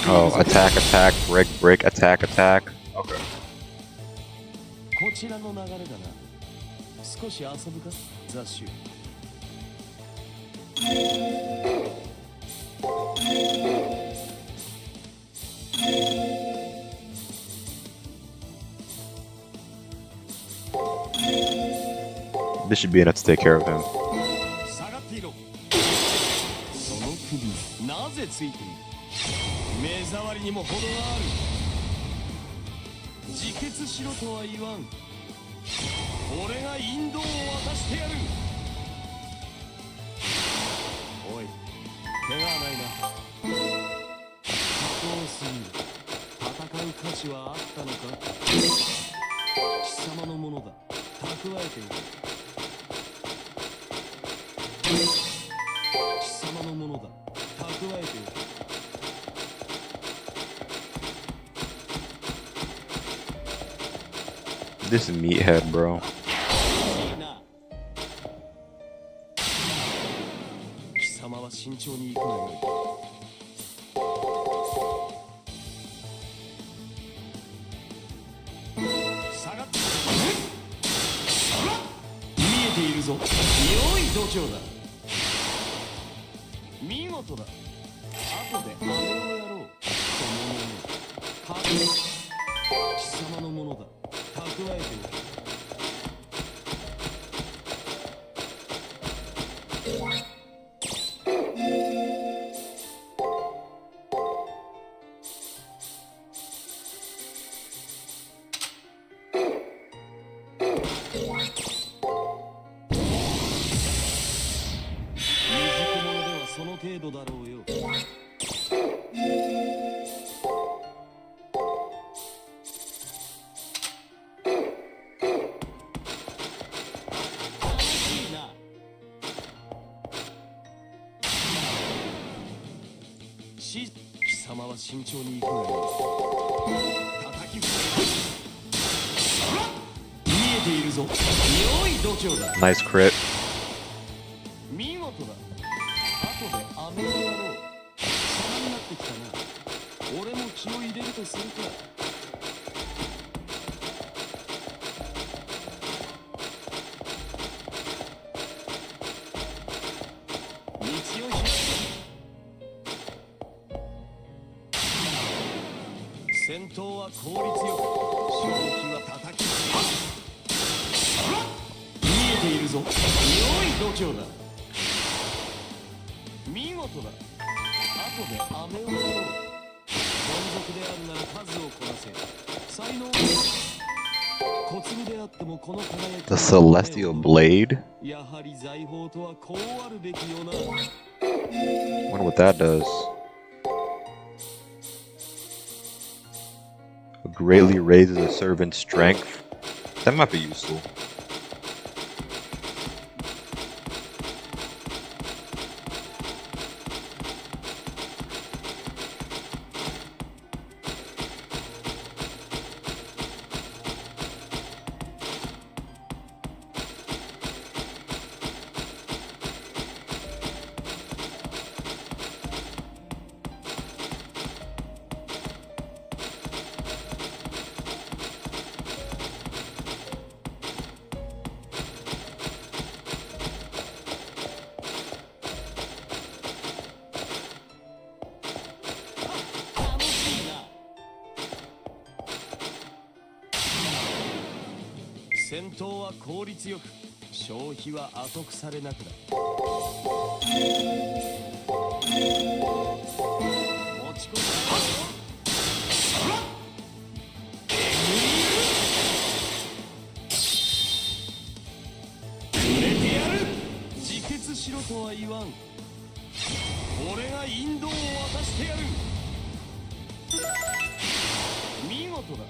Oh, attack, attack, break, break, attack, attack. Okay. This should be enough to take care of him. This is meathead, bro. 程度だろうよ。楽しいな。貴様は慎重に行くがいい。叩き伏せ。見えているぞ。良い度胸だ。 Nice crit. 見事だ。後で飴をやろう。様になってきたな。俺も気を入れるとするか。道を開く。戦闘は効率よく、正気は叩きつけ。見えているぞ。良い度胸だ。見事だ。後で飴をやろう。凡俗であるなら数をこなせ。才能小粒であってもこの輝き The Celestial Blade? やはり財宝とはこうあるべきよな。 Wonder what that does. Greatly raises a servant's strength. That might be useful.戦闘は効率よく、消費は後腐れなくだ。持ち込めてやる。自決しろとは言わん。俺が引導を渡してやる。見事だ。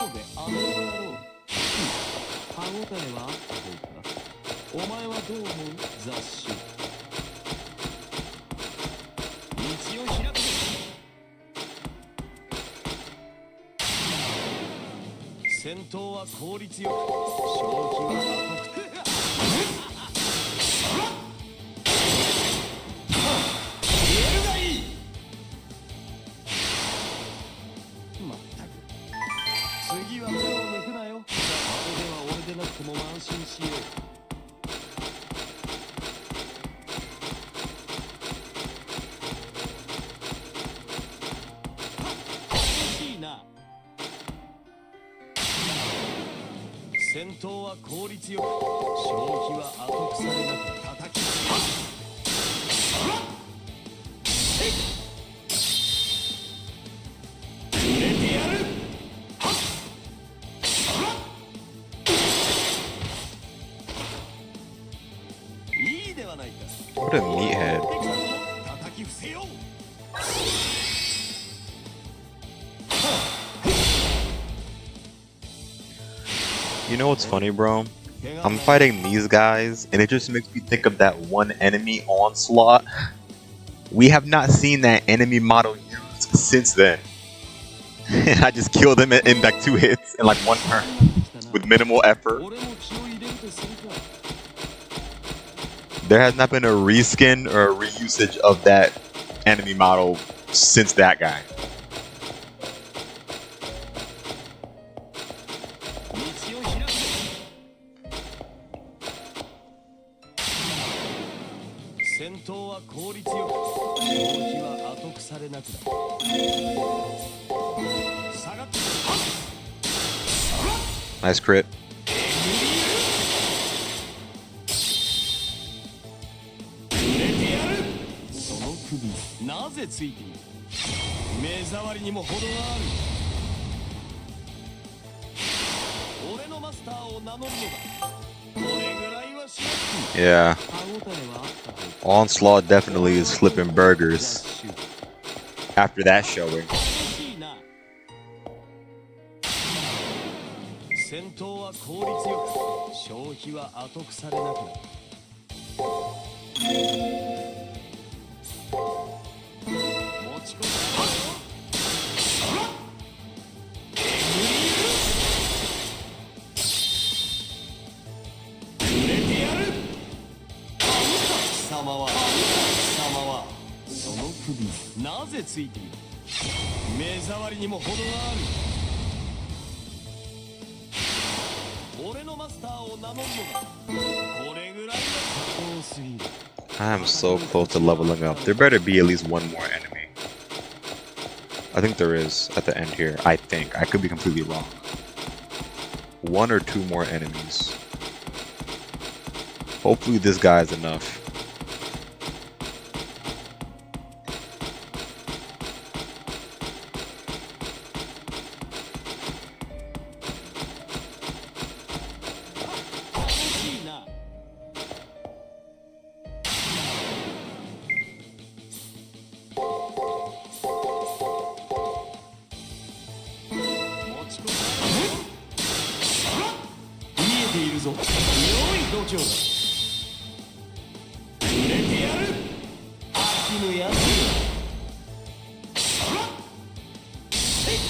後で飴をやろう。歯応えはあった方か。お前はどう思う雑種。道を開く。戦闘は効率よく、消費は後く。やるがいい。まったく次は手を抜くなよ。俺でなくても安心しよう。楽しいな。戦闘は効率よく、消費は後腐れなく叩きつけ。入れてやる。What a meathead. You know what's funny, bro? I'm fighting these guys, and it just makes me think of that one enemy onslaught. We have not seen that enemy model used since then. And I just killed him in like 2 hits in like 1 turn with minimal effort. There has not been a reskin or a reusage of that enemy model since that guy. Nice crit. なぜついている。目障りにも程がある。俺のマスターを名乗るのだ。これぐらいは Yeah. Onslaught definitely is flipping burgers after that showing. 戦闘は効率よく消費は後腐れなくなる持ち込む売れてやる貴様はその首なぜついている目障りにも程がある俺のマスターを名乗るのだこれぐらいの加工すぎる I'm so close to leveling up. There better be at least one more enemy. I think there is at the end here. I think. I could be completely wrong. One or two more enemies. Hopefully this guy is enough.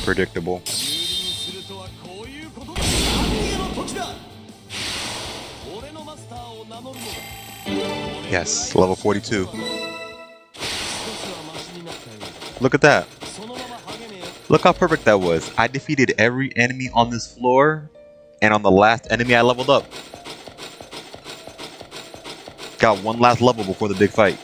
Predictable. Yes, level 42. Look at that. Look how perfect that was. I defeated every enemy on this floor, and on the last enemy I leveled up. Got one last level before the big fight.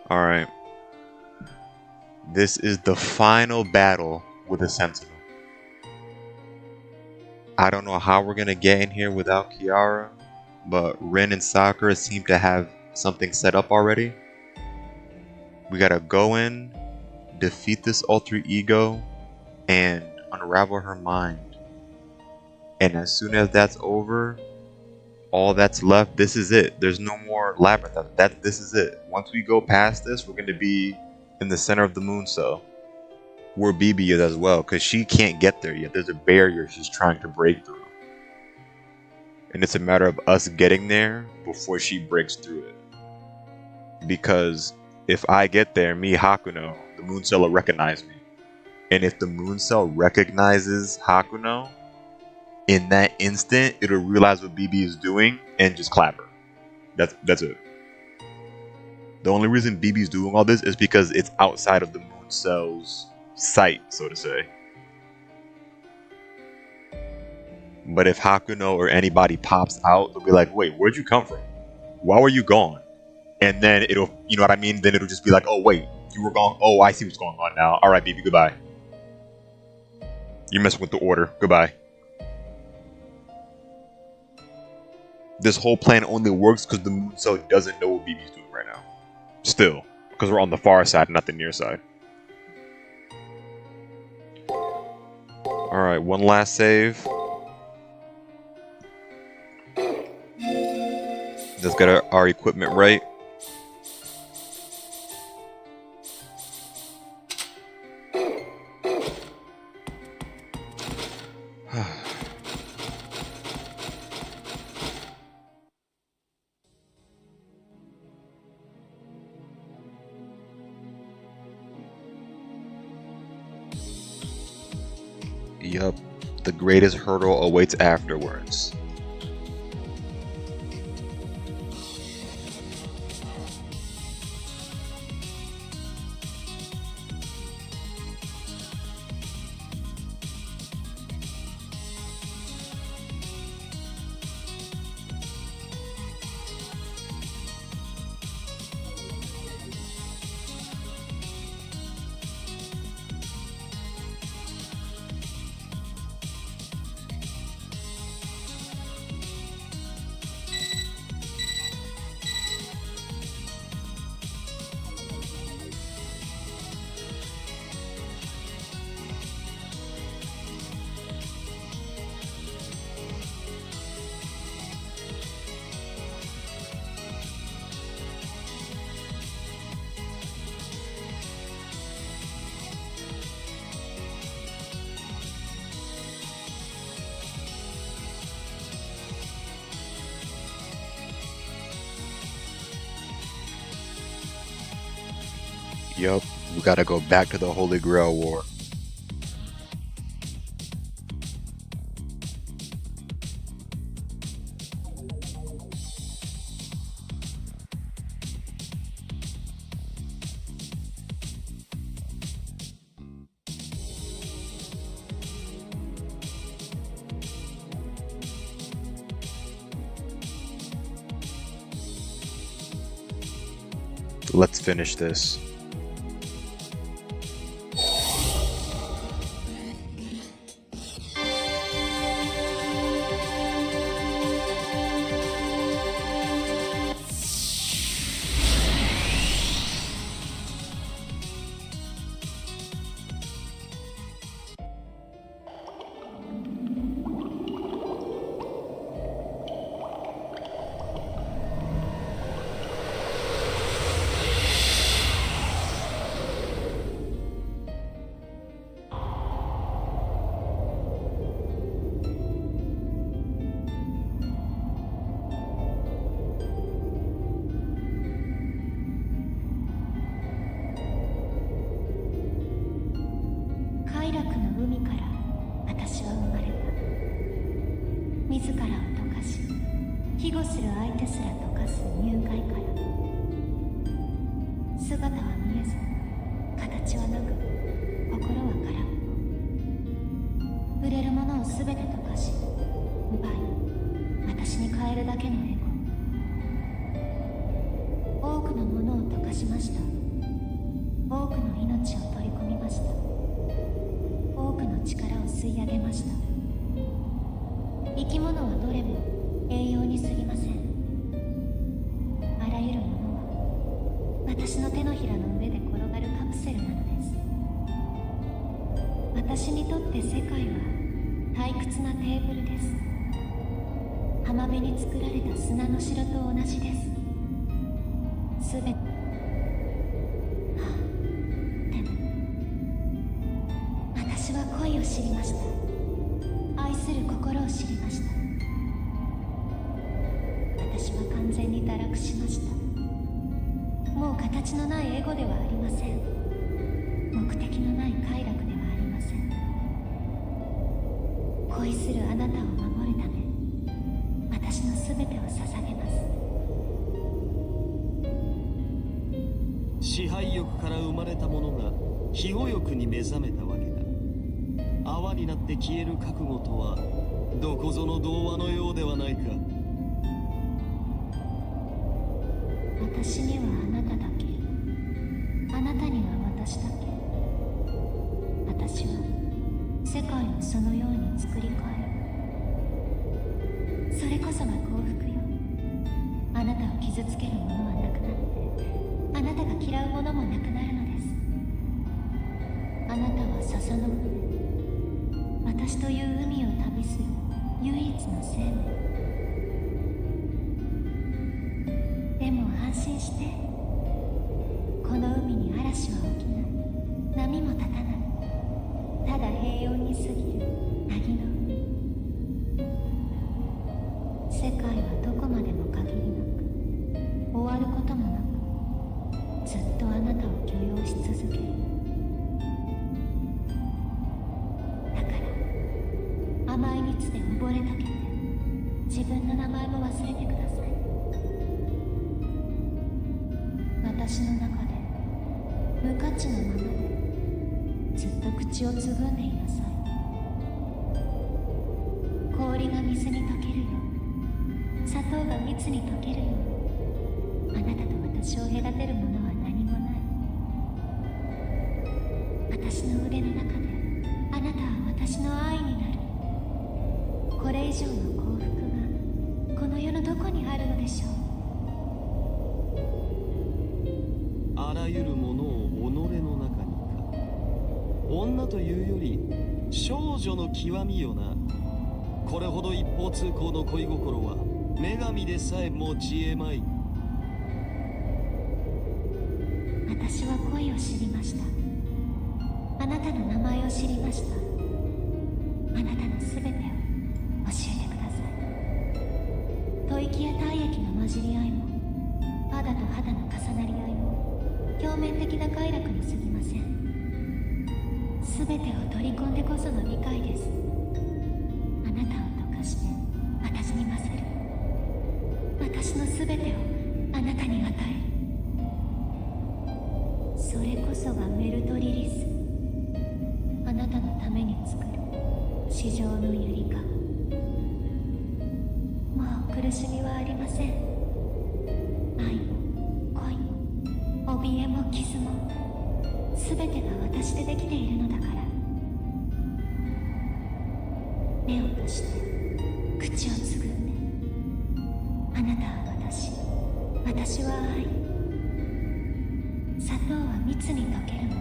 Alright. This is the final battle with the Sentinel. I don't know how we're gonna get in here without Kiara, but Rin and Sakura seem to have something set up already. We gotta go in, defeat this alter ego, and unravel her mind. And as soon as that's over, all that's left, this is it. There's no more labyrinth. This is it. Once we go past this, we're going to be in the center of the moon cell, where BB is as well, because she can't get there yet. There's a barrier she's trying to break through, and it's a matter of us getting there before she breaks through it. Because if I get there, me Hakuno, the moon cell will recognize me, and if the moon cell recognizes Hakuno, in that instant, it'll realize what BB is doing and just clap her. That's it. The only reason BB is doing all this is because it's outside of the moon cell's sight, so to say. But if Hakuno or anybody pops out, they'll be like, wait, where'd you come from? Why were you gone? And then it'll, you know what I mean? Then it'll just be like, oh, wait, you were gone. Oh, I see what's going on now. All right, BB, goodbye. You're messing with the order. Goodbye. This whole plan only works because the moon cell doesn't know what BB's doing right now. Still, because we're on the far side, not the near side. Alright, one last save. Let's get our equipment right. Yup, the greatest hurdle awaits afterwards. Yup, we gotta go back to the Holy Grail War. Let's finish this.快楽の海から私は生まれた。自らを溶かし、庇護する相手すら溶かす入海から。姿は見えず、形はなく、心は空っぽ。触れるものをすべて溶かし、奪い、私に変えるだけのエゴ。多くのものを溶かしました。多くの命を取り込みました。多くの力を吸い上げました。生き物はどれも栄養に過ぎません。あらゆるものは私の手のひらの上で転がるカプセルなのです。私にとって世界は退屈なテーブルです。浜辺に作られた砂の城と同じです。すべて私は恋を知りました。愛する心を知りました。私は完全に堕落しました。もう形のないエゴではありません。目的のない快楽ではありません。恋するあなたを守るため、私のすべてを捧げます。支配欲から生まれたものが庇護欲に目覚めたわけだ。泡になって消える覚悟とはどこぞの童話のようではないか。私にはあなただけ、あなたには私だけ。私は世界をそのように作り変える。それこそが幸福よ。あなたを傷つけるものはなくなって、あなたが嫌うものもなくなるのです。あなたは笹の船、私という海を旅する唯一の生命。でも安心して、この海に嵐は起きない、波も立たない。ただ平穏に過ぎる凪の海。世界はどこまでも限りなく、終わることもなく、ずっとあなたを許容し続ける。だから甘い蜜で溺れたけて、自分の名前も忘れてください。私の中で無価値のままでずっと口をつぐんでいなさい。氷が水に溶けるよう、砂糖が蜜に溶けるよう、あなたと私を隔てるものは何もない。私の腕の中であなたは私の愛になる。これ以上の幸福がこの世のどこにあるのでしょう。あらゆるものを己の中にか。女というより少女の極みよな。これほど一方通行の恋心は女神でさえ持ち得まい。私は恋を知りました。あなたの名前を知りました。あなたのすべてを教えてください。吐息や体液の混じり合いも、肌と肌の重なり合いも、表面的な快楽に過ぎません。全てを取り込んでこその理解です。あなたを溶かして私に勝る。私の全てをあなたに与える。それこそがメルトリリス。あなたのために作る地上のゆりかご。もう苦しみはありません。愛も恋も怯えも傷も全てが私でできているのだから。目を閉じて口をつぐんで、あなたは私、私は愛。砂糖は蜜に溶けるもの、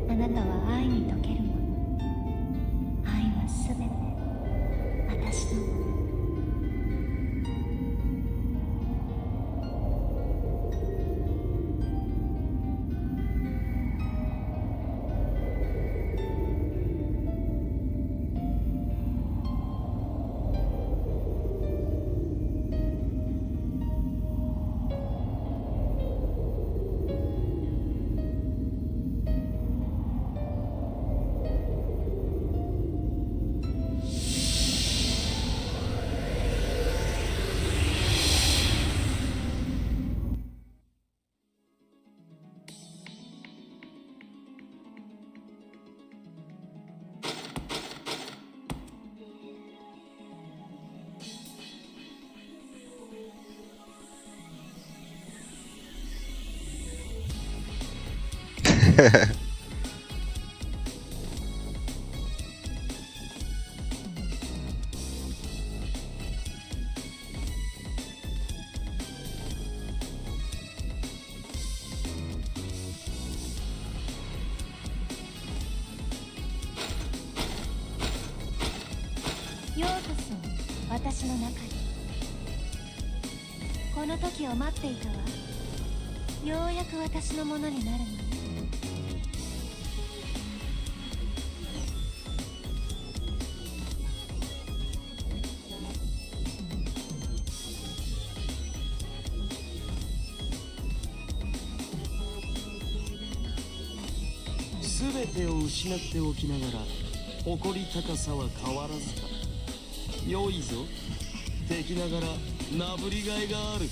あなたは愛に溶けるもの。愛は全て私のもの。ようこそ私の中に。この時を待っていたわ。ようやく私のものになるのね。全てを失っておきながら誇り高さは変わらずか。良いぞ。敵ながらなぶりがいがある。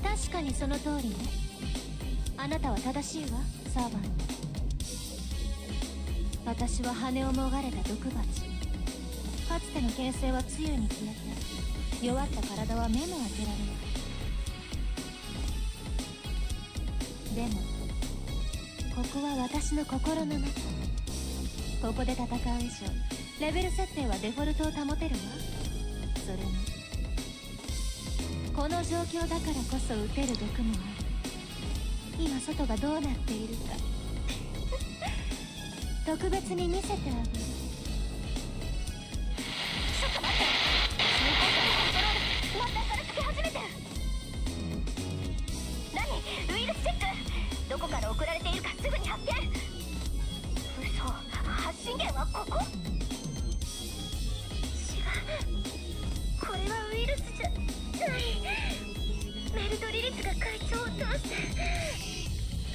確かにその通りね。あなたは正しいわ、サーバント。私は羽をもがれた毒蜂。かつての牽制は露に消えて、弱った体は目も当てられない。でもここは私の心の中。ここで戦う以上レベル設定はデフォルトを保てるわ。それにこの状況だからこそ撃てる毒もある。今外がどうなっているか特別に見せてあげる。ちょっと待って、新コントのコントロールまたからつけ始めてる。何？ウイルスチェック。どこから送られているかすぐに発見。嘘、発信源はここ？違う、これはウイルスじゃない。メルトリリスが会長を通して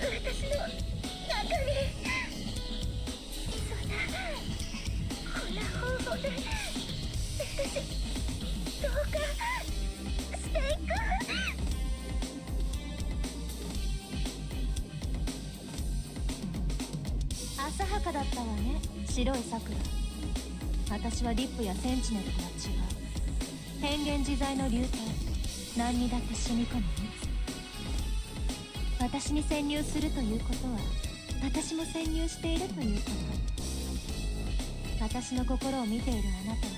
私の中に。こんな方法で私どうかしていく。浅はかだったわね、白い桜。私はリップやセンチネルとは違う。変幻自在の流体、何にだって染み込む蜜。私に潜入するということは私も潜入しているということ。私の心を見ているあなたは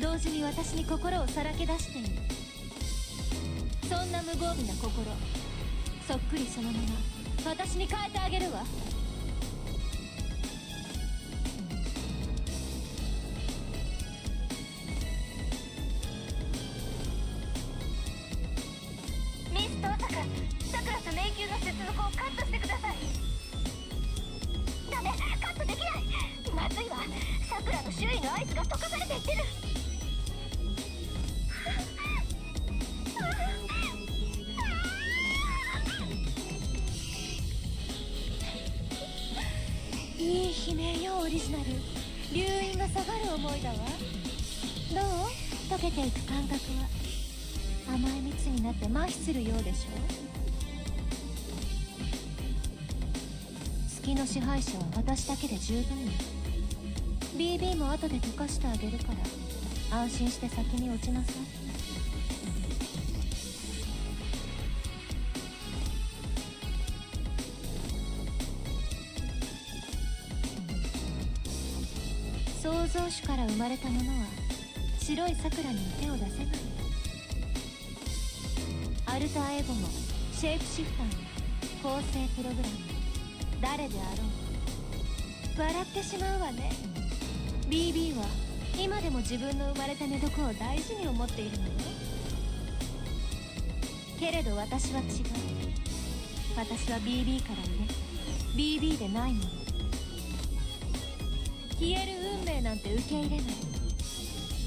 同時に私に心をさらけ出している。そんな無防備な心、そっくりそのまま私に変えてあげるわ。ミストアタカ、サクラと迷宮の接続をカットしてください。ダメ、カットできない。まずいわ、サクラの周囲のアイスが溶かされていってる。いい悲鳴よオリジナル。留飲が下がる思いだわ。どう？溶けていく感覚は。甘い蜜になって麻痺するようでしょ。月の支配者は私だけで十分よ。 BB も後で溶かしてあげるから安心して先に落ちなさい。創造主から生まれたものは白い桜には手を出せない。アルターエゴもシェイプシフターも構成プログラムも誰であろう。笑ってしまうわね。 BB は今でも自分の生まれた寝床を大事に思っているのよ。けれど私は違う。私は BB から入れ BB でないもの。消える運命なんて受け入れない。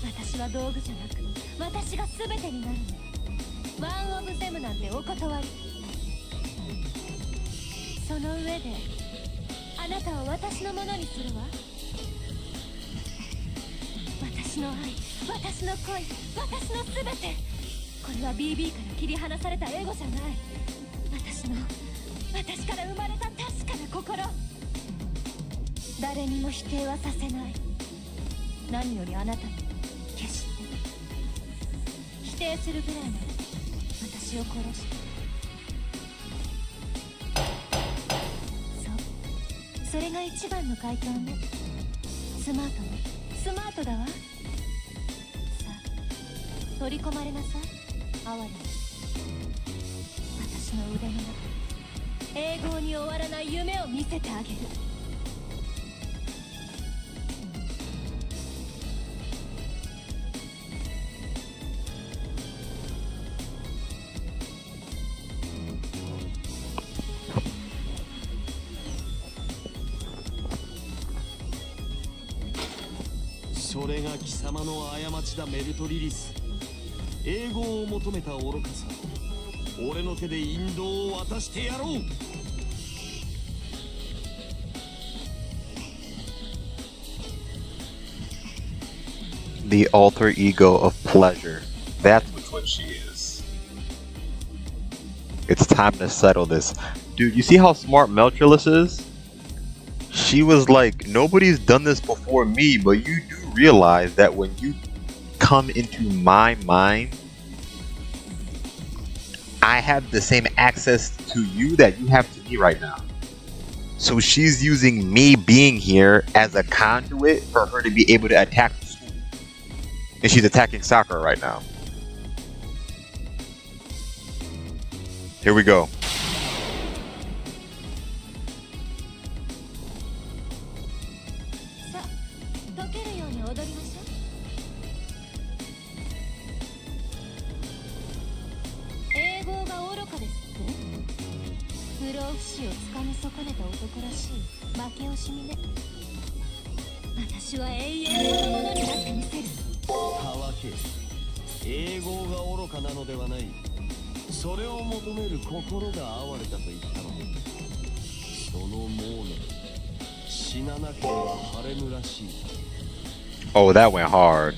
私は道具じゃなく私が全てになるの。ワンオブゼムなんてお断り。その上であなたを私のものにするわ。私の愛、私の恋、私の全て。これは BB から切り離されたエゴじゃない。私から生まれた確かな心。誰にも否定はさせない。何よりあなたに決して否定するぐらいなら私を殺して。そう、それが一番の回答ね。スマートね。スマートだわ。さあ取り込まれなさい哀れに。私の腕の中永劫に終わらない夢を見せてあげる。それが貴様の過ちだメルトリリス。永劫を求めた愚かさ。俺の手で引導を渡してやろう。The alter ego of pleasure. That's what she is. It's time to settle this. Dude, you see how smart Meltrellis is? She was like, nobody's done this before me, but you do realize that when you come into my mind, I have the same access to you that you have to me right now. So she's using me being here as a conduit for her to be able to attack the school. And she's attacking Sakura right now. Here we go. さあ溶けるように踊りましょう。永劫が愚かですって。不老不死をつかみ損ねた男らしい負け惜しみね。私は永遠そのものになってみせる。たわけ。永劫が愚かなのではない。それを求める心が哀れだと言ったのに。そのモーネ、死ななければ晴れぬらしい。 Oh, that went hard.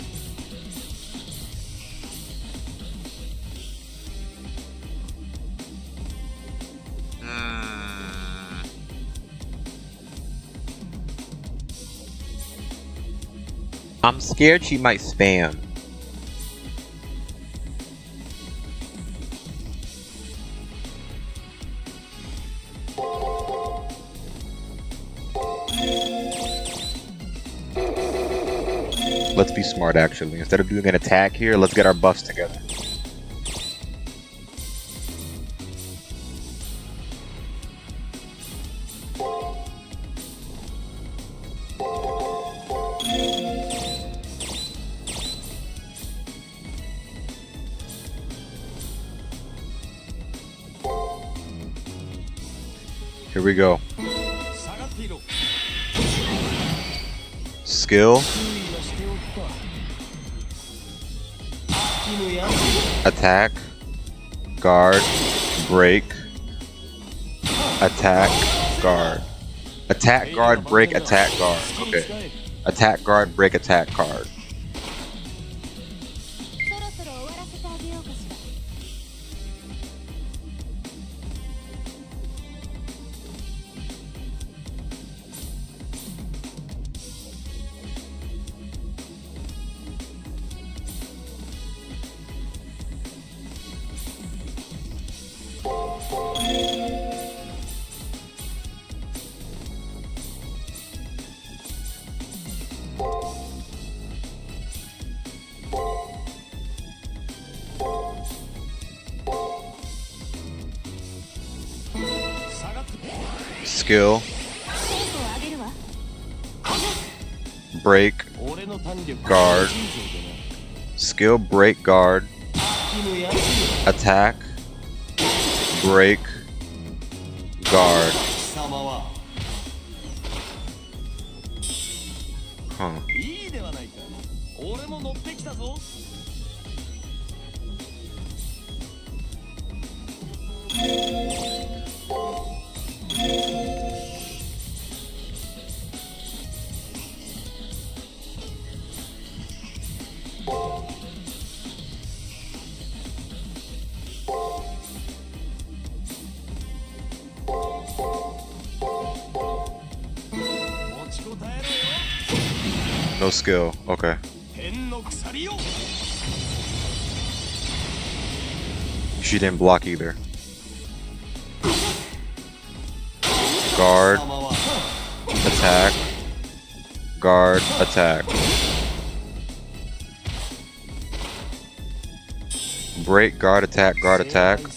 I'm scared she might spam. Let's be smart actually. Instead of doing an attack here, let's get our buffs together. Here we go. Skill. Attack. Guard. Break. Attack. Guard. Attack guard, break, attack guard. Okay. Attack guard, break, attack card. そろそろ終わらせてあげようかしら。Skill, テンポを上げるわ。 break, 俺の胆力 guard, skill, break, guard, 君や attack, break, guard. 貴様は Huh. いいではないか。俺も乗ってきたぞ。持ちこたえろよ。 No skill. Okay. 天の鎖よ。 She didn't block either. Guard, 貴様は attack, guard, attack. Break, guard, attack, guard, attack. 確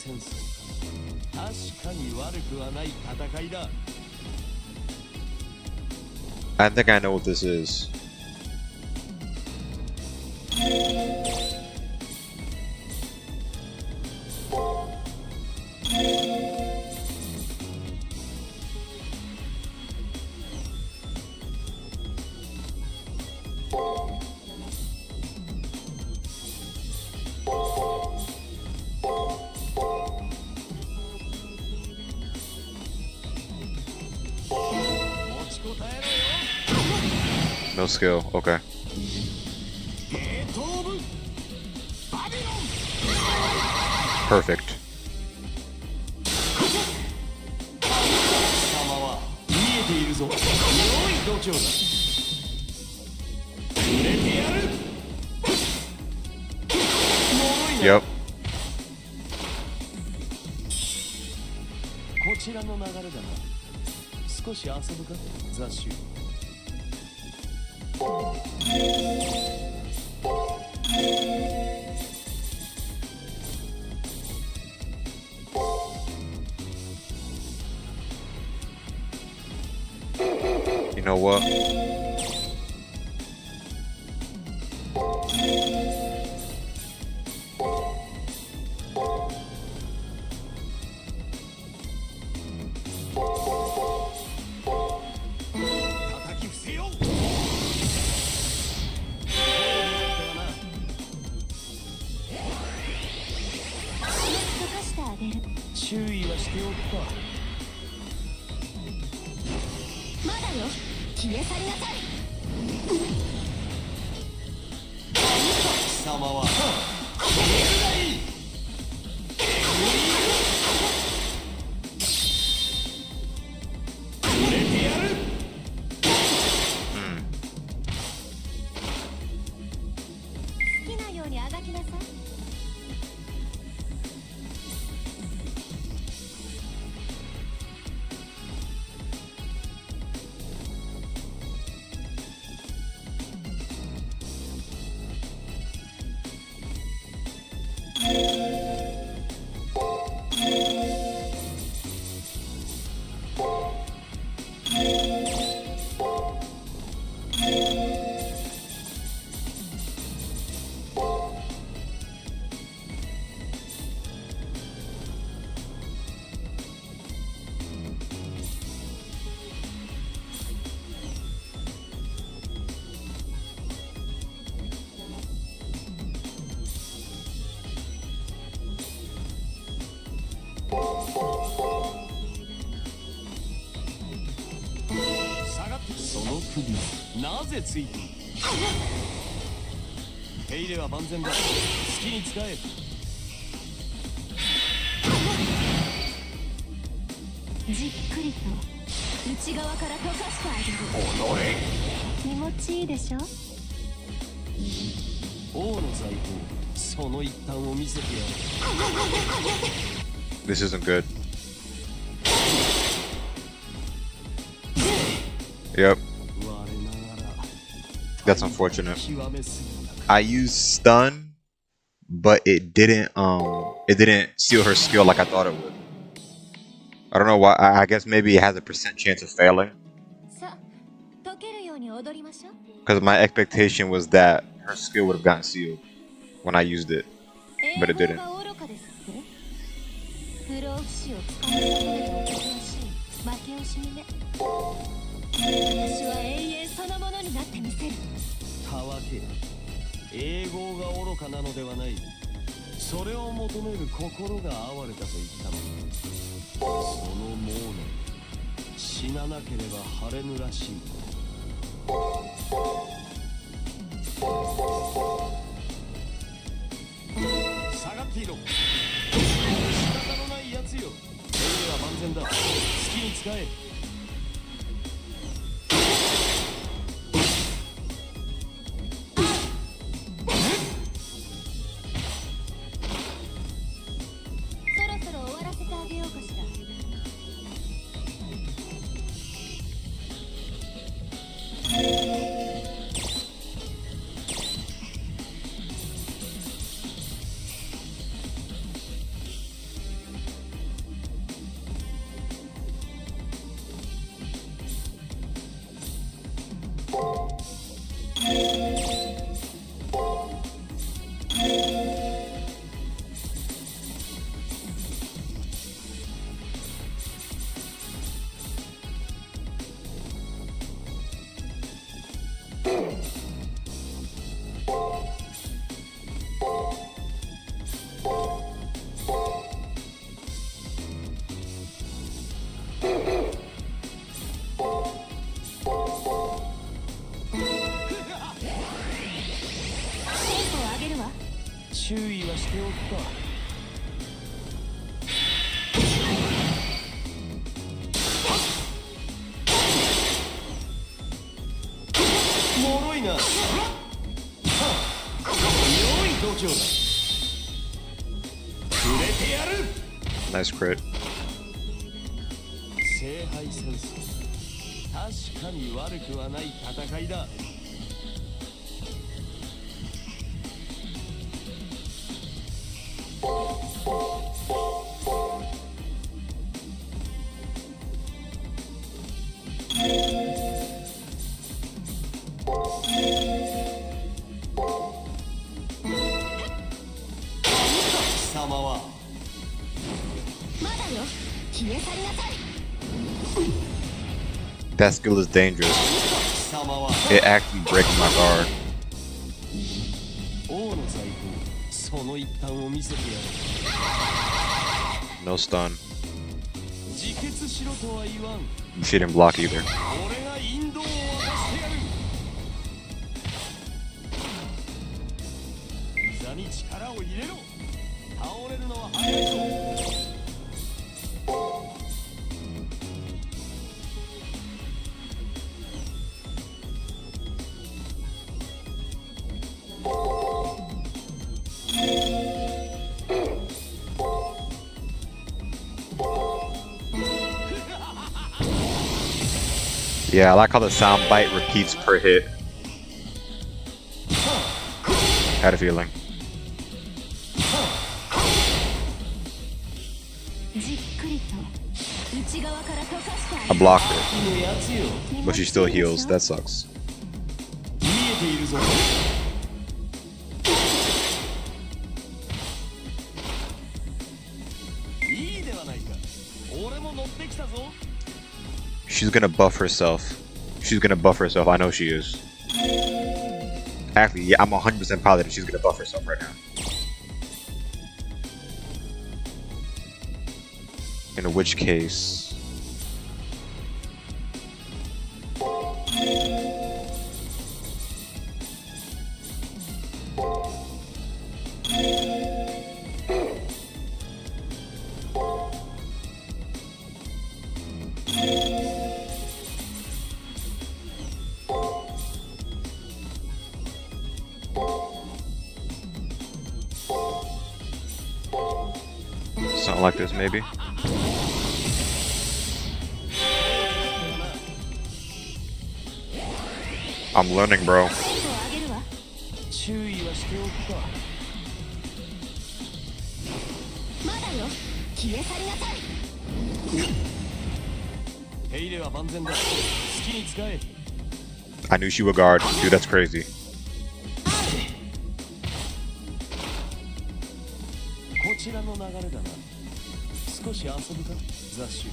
かに悪くはない戦いだ。 I think I know what this is. No skill. Okay. ゲートオブバビロン。 Perfect. 貴様は見えているぞ。良い度胸だ。売れてやる。脆いな。 Yep. こちらの流れだな。少し遊ぶか、雑種。 You know what? 首なぜついている。手入れは万全だ。好きに使え。じっくりと内側から溶かしてあげる。気持ちいいでしょ。王の財宝、その一端を見せてやる。 This isn't good. Yep. That's unfortunate. I used stun, but it didn't seal her skill like I thought it would. I don't know why. I guess maybe it has a % chance of failing. さあ、溶けるように踊りましょう。 Because my expectation was that her skill would have gotten sealed when I used it, but it didn't. 不老不死を使われたことでおとなしい負け惜しみね。私は永遠そのものになってみせる。たわけ、英語が愚かなのではない。それを求める心が哀れたと言ったの。その猛念、死ななければ晴れぬらしい。下がっていろ。仕方のないやつよ。手入れは万全だ。好きに使え。そろそろ終わらせてあげようかしら。注意はしておくか。脆いな。良い度胸だ。触れてやる。 Nice crit. 聖杯戦争、確かに悪くはない戦いだ。貴様はまだよ、消え去りなさい。 That skill is dangerous. 貴様は It actually breaks my guard. 王の財宝、その一端を見せてやる。 No stun. 自決しろとは言わん。 She didn't block either. 俺が引導を渡してやる。膝に力を入れろ。倒れるのは早いぞ。Yeah, I like how the sound bite repeats per hit. Had a feeling. じっくりと内側から溶かしてあ I げる。 blocked it, のやつよ。 but she still heals. That sucks. 見えているぞ。いいではないか。俺も乗ってきたぞ。 She's gonna buff herself. She's gonna buff herself. I know she is. Actually, yeah, I'm 100% positive she's gonna buff herself right now. In which case... Something like this, maybe. I'm learning, bro. 注意はしておくか。まだよ、消え去りなさい。手入れは万全だ。好きに使え。I knew she would guard. Dude, that's crazy. こちらの流れだな。少し遊ぶか、雑種。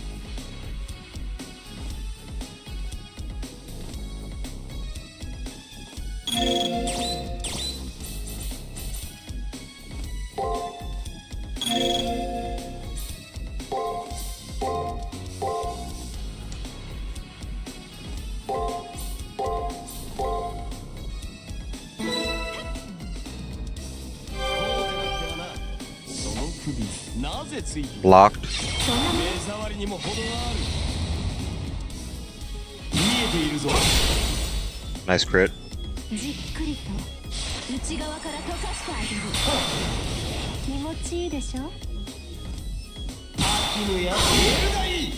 なぜついて Blocked. 目障りにも程がある。見えているぞ。 Nice crit. じっくりと内側から溶かしてあげる。気持ちいいでしょ。飽きぬやつ言えるがいい。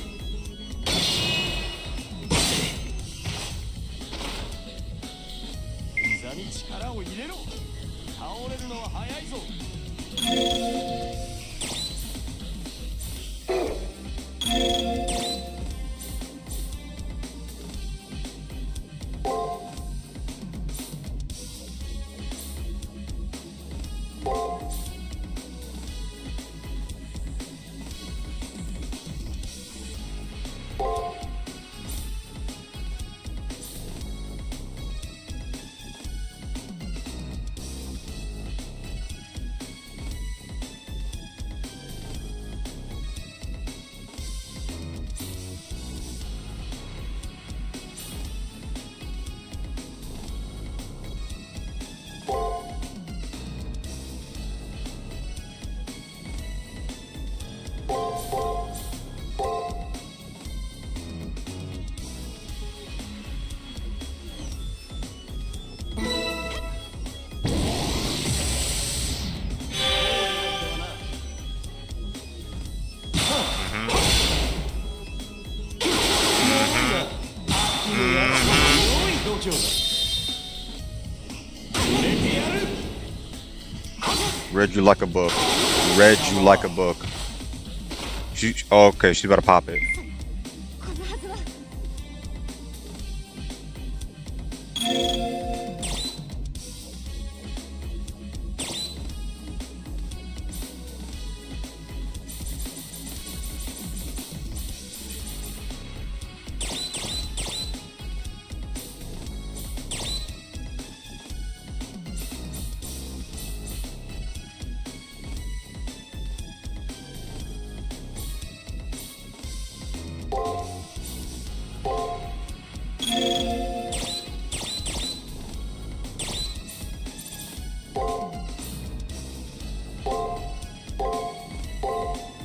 膝に力を入れろ。倒れるのは早いぞ。Read you like a book. Read you like a book. Okay, she's about to pop it. このはずは。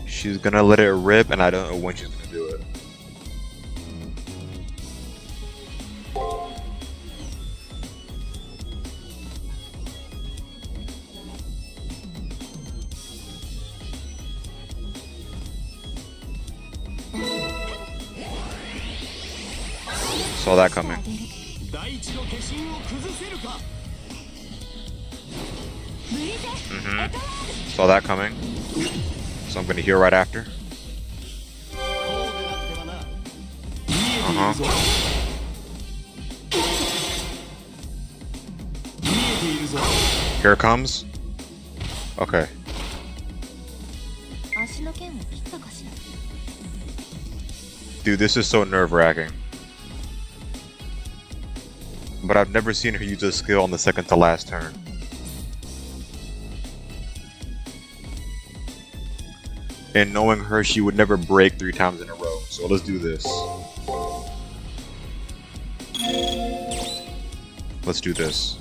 She's gonna let it rip, and I don't know when she's gonna do it. Saw that coming. 第一の化身を崩せるか。 Saw that coming. So I'm gonna heal right after. こうでなくてはな。見えているぞ。見えているぞ。 Here it comes. Okay. 足の剣を切ったかしら。 Dude, this is so nerve-wracking. But I've never seen her use a skill on the second to last turn. And knowing her, she would never break 3 times in a row. So let's do this. Let's do this.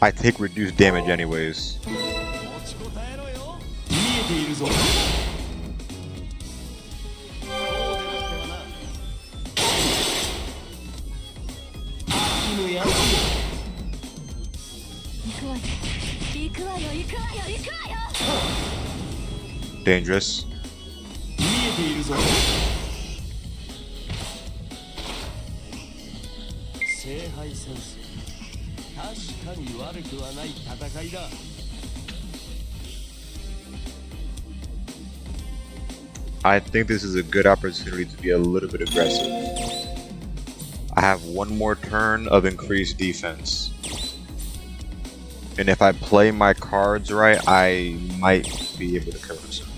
I take reduced damage anyways. 持ちこたえろよ。見えているぞ。 行くわよ。行く Dangerous. 見えているぞ。聖杯戦争、確かに悪くはない戦いだ。I think this is a good opportunity to be a little bit aggressive. I have one more turn of increased defense. And if I play my cards right, I might be able to cover some.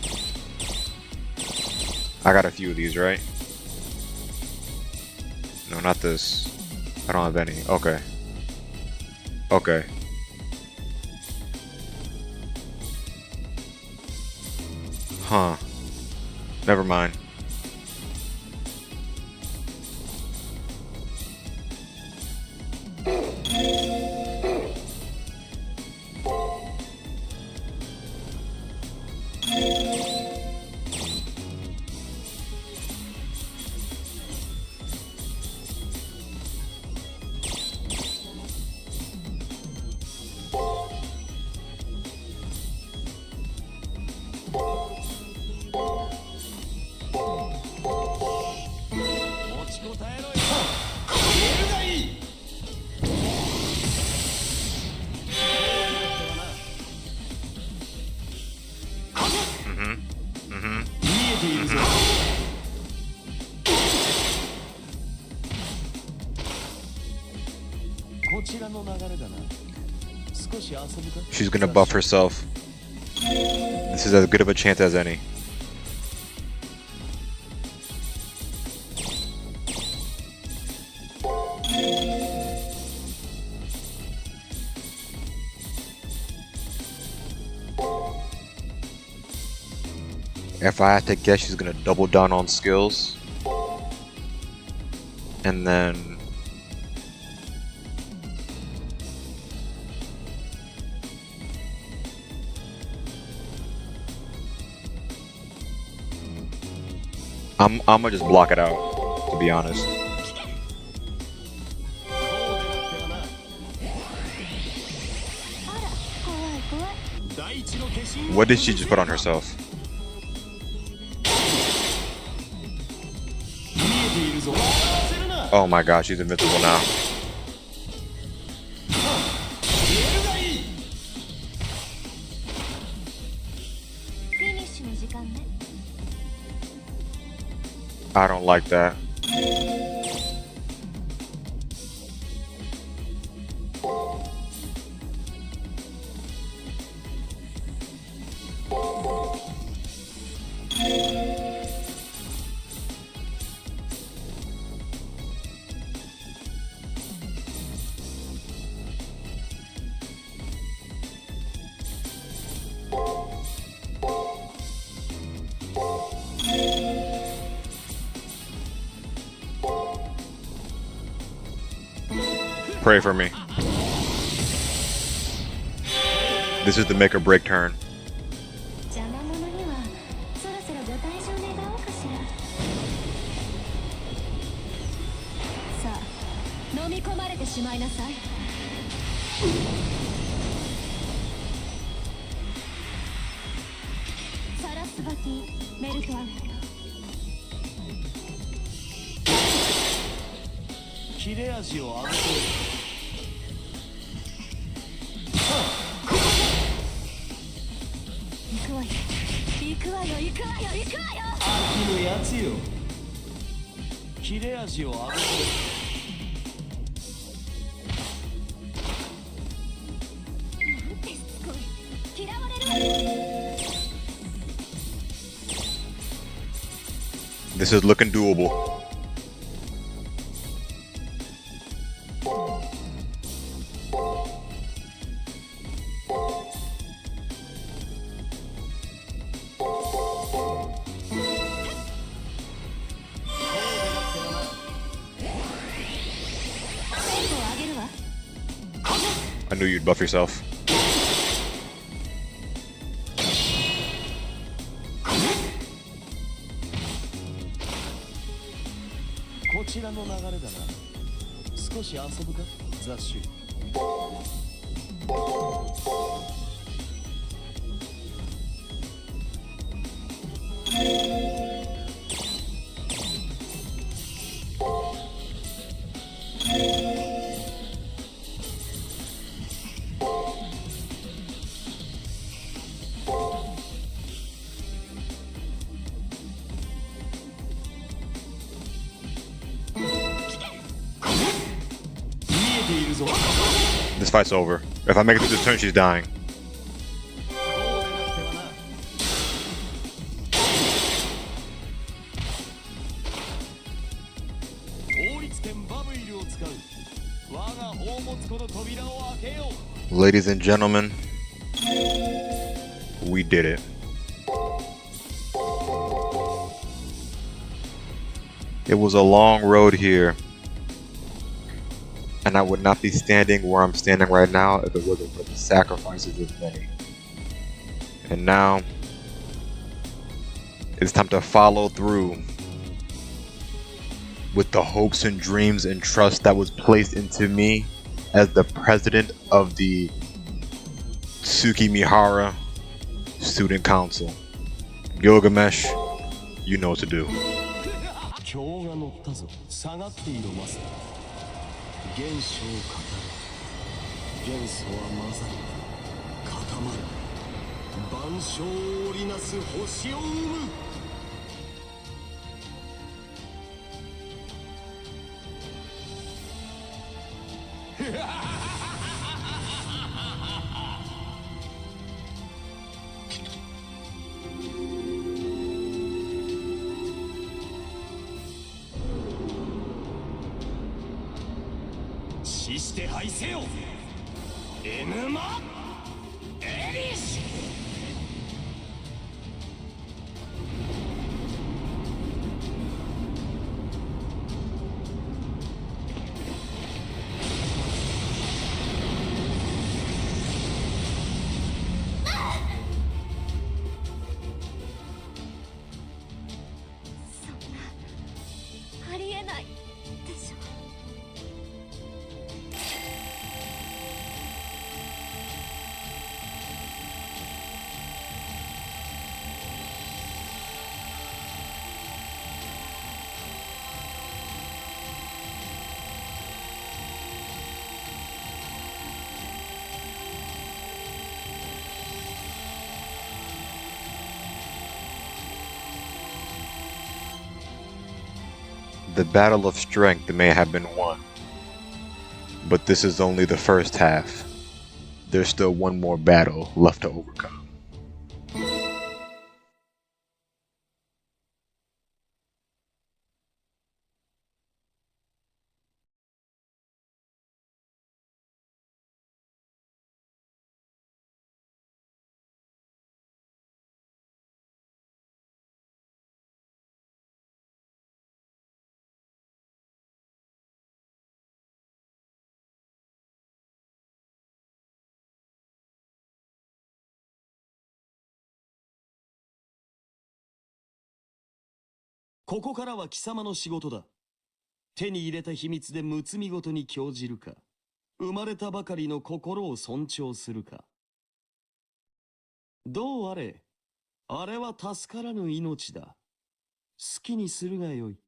I got a few of these, right? No, not this. I don't have any. Okay. Okay. Huh. Never mind. She's gonna buff herself. This is as good of a chance as any. If I had to guess, she's gonna double down on skills. And then I'm gonna just block it out, to be honest. What did she just put on herself? Oh my god, she's invincible now. I don't like that. Pray for me. This is the make or break turn. This is looking doable. I knew you'd buff yourself. This fight's over. If I make it through this turn, she's dying. Ladies and gentlemen, we did it. It was a long road here, and I would not be standing where I'm standing right now if it wasn't for the sacrifices of many. And now, it's time to follow through with the hopes and dreams and trust that was placed into me as the president of the Tsukimihara Student Council. Gilgamesh, you know what to do. 今日が乗ったぞ。下がっていろます。元素を語る。元素は混ざり固まる。万象を織りなす星を生む。死して敗せよエヌマ・エリシ。そんなありえないでしょ。The battle of strength may have been won, but this is only the first half. There's still one more battle left to overcome.「ここからは貴様の仕事だ。手に入れた秘密で睦みごとに興じるか、生まれたばかりの心を尊重するか。どうあれ、あれは助からぬ命だ。好きにするがよい。」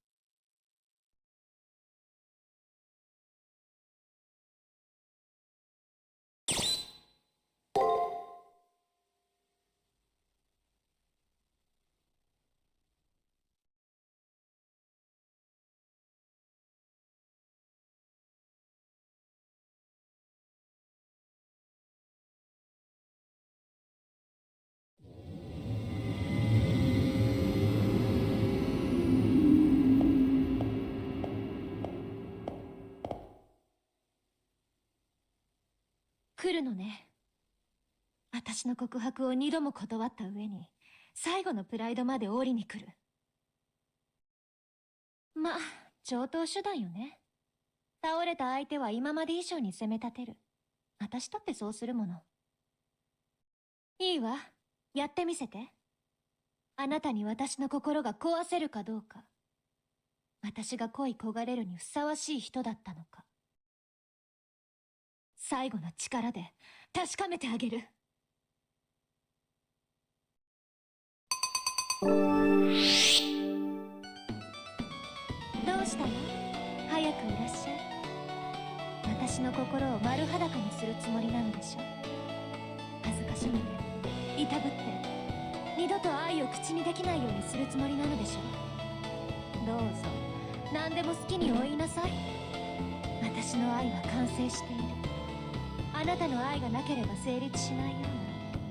来るのね。私の告白を2度も断った上に、最後のプライドまで降りに来る。ま、常套手段よね。倒れた相手は今まで以上に攻め立てる。私だってそうするもの。いいわ。やってみせて。あなたに私の心が壊せるかどうか。私が恋焦がれるにふさわしい人だったのか。最後の力で確かめてあげる。うしたの？早くいらっしゃい。私の心を丸裸にするつもりなのでしょ。恥ずかしめて、いたぶって、二度と愛を口にできないようにするつもりなのでしょ。どうぞ、何でも好きにお言いなさい。私の愛は完成している。あなたの愛がなければ成立しないよう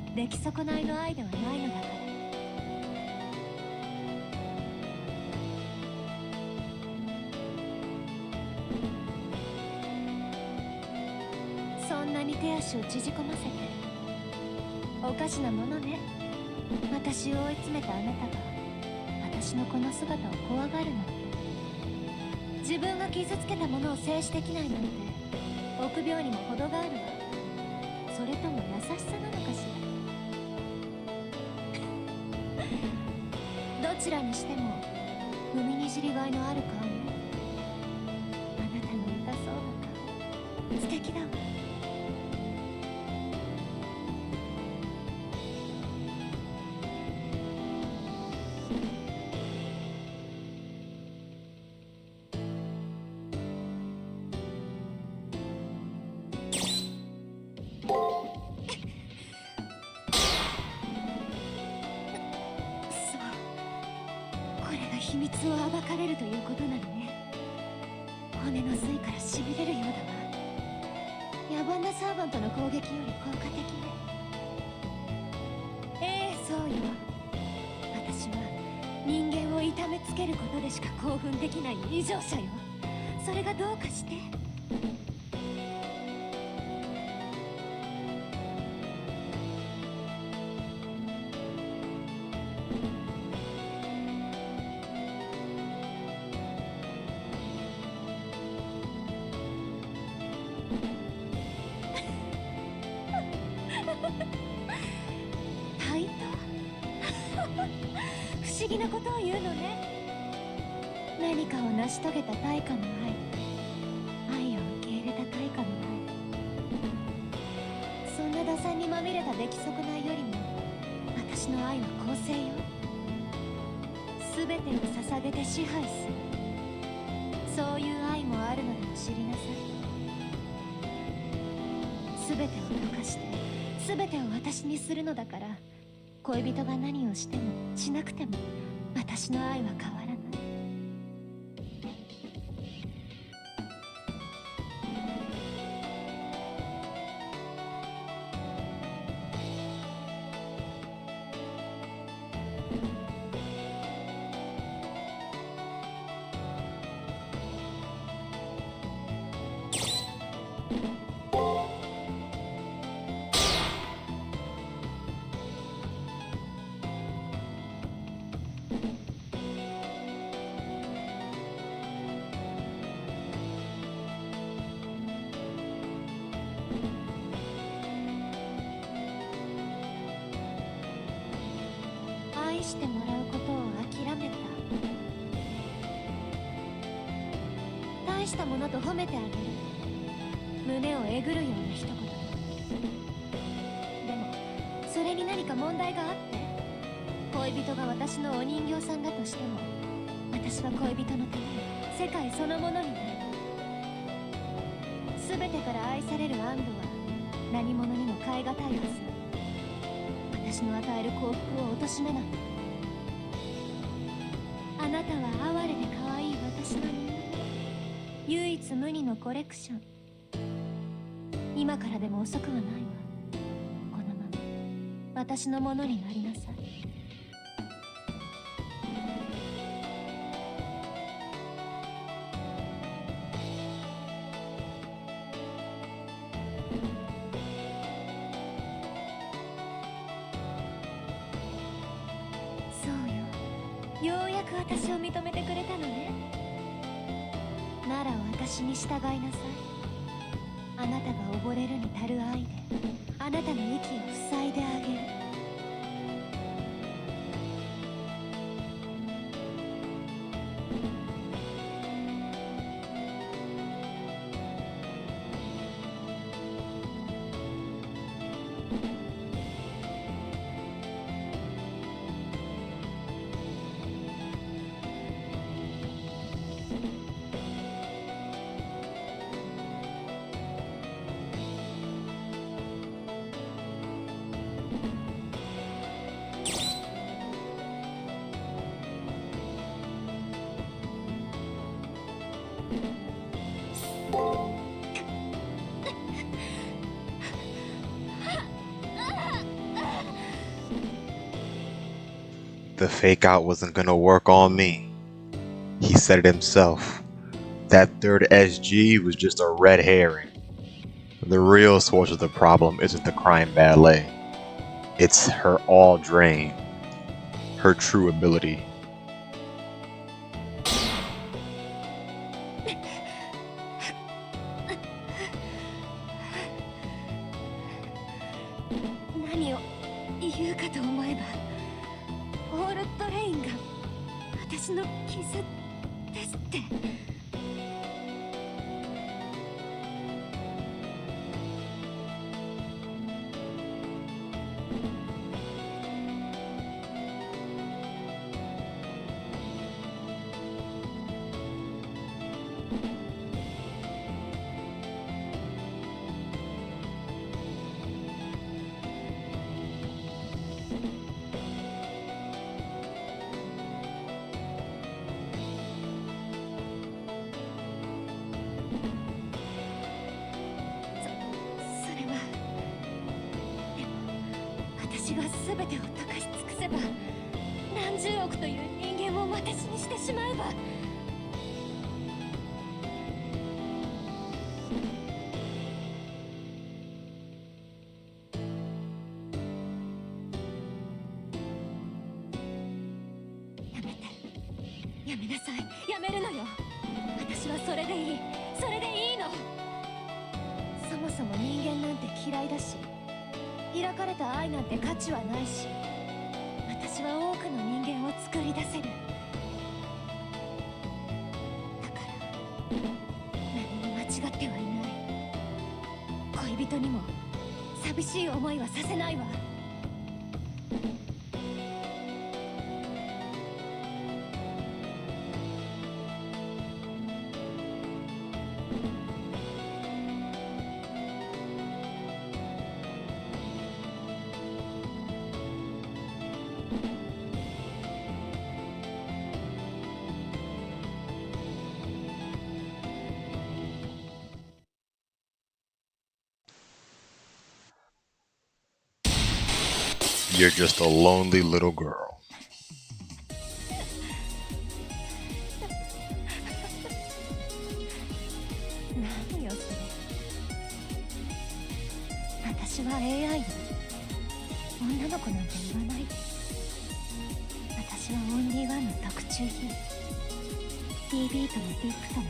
な出来損ないの愛ではないのだから。そんなに手足を縮こませて。おかしなものね。私を追い詰めたあなたが私のこの姿を怖がるなんて。自分が傷つけたものを制止できないなんて臆病にも程があるわ。それとも優しさなのかしら。どちらにしても踏みにじりがいのある顔ね。あなたの痛そうな顔素敵だわ。これが秘密を暴かれるということなのね。骨の髄からしびれるようだわ。野蛮なサーバントの攻撃より効果的ね。そうよ。私は人間を痛めつけることでしか興奮できない異常者よ。それがどうかして。対等不思議なことを言うのね。何かを成し遂げた対価の愛を受け入れた対価の愛。そんな打算にまみれた出来損ないよりも私の愛は公正よ。全てを捧げて支配する。そういう愛もあるのでも知りなさい。全てを溶かして全てを私にするのだから、恋人が何をしてもしなくても私の愛は変わらない。愛してもらうことを諦めた。大したものと褒めてあげる。胸をえぐるような一言。でもそれに何か問題があって。恋人が私のお人形さんだとしても、私は恋人のために世界そのものになる。全てから愛される安堵は何者にも代え難いはず。私の与える幸福を貶めない。あなたは哀れで可愛い私の唯一無二のコレクション。今からでも遅くはないわ。このまま私のものになりなさい。そうよ。ようやく私を認めてくれたのね。なら私に従いなさい。あなたが溺れるに足る愛であなたの息を塞いであげる。The fake out wasn't gonna work on me. He said it himself. That third SG was just a red herring. The real source of the problem isn't the crime ballet. It's her all drain. Her true ability.何を言うかと思えばオールトレインが私の傷ですって。私が全てを溶かし尽くせば、何十億という人間を私にしてしまえば、やめて、やめなさい、やめるのよ。私はそれでいい、それでいいの。そもそも人間なんて嫌いだし、開かれた愛なんて価値はないし、私は多くの人間を作り出せる。だから何も間違ってはいない。恋人にも寂しい思いはさせないわ。You're just a lonely little girl. 何よそれ。私は AI よ。女の子なんて言わないで。私はオンリーワンの特注品。DB とも VIP とも違う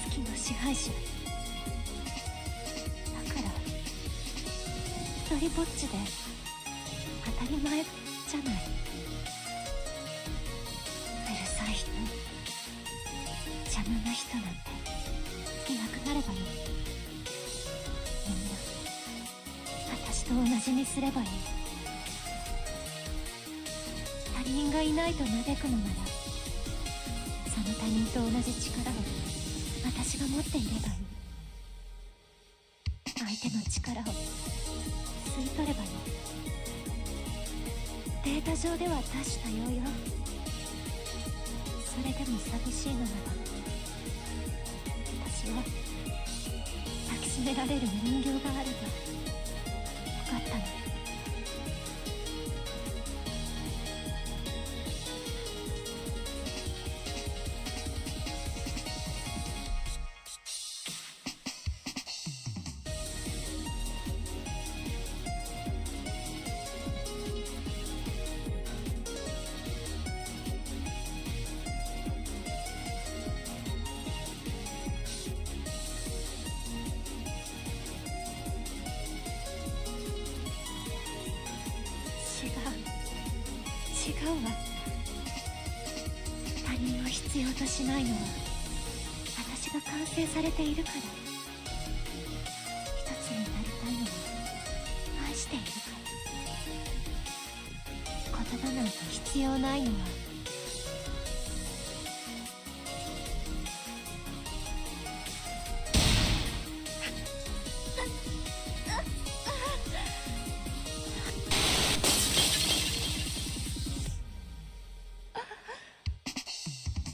月の支配者。だから一人ぼっちで当たり前じゃない。うるさい人、邪魔な人なんていなくなればいい。みんな私と同じにすればいい。他人がいないと嘆くのなら、その他人と同じ力を私が持っていればいい。相手の力を吸い取ればいい。データ上では多種多様よ。それでも寂しいのなら、私は抱きしめられる人形があればよかったの。違うわ。他人を必要としないのは私が完成されているから。一つになりたいのは愛しているから。言葉なんて必要ないのは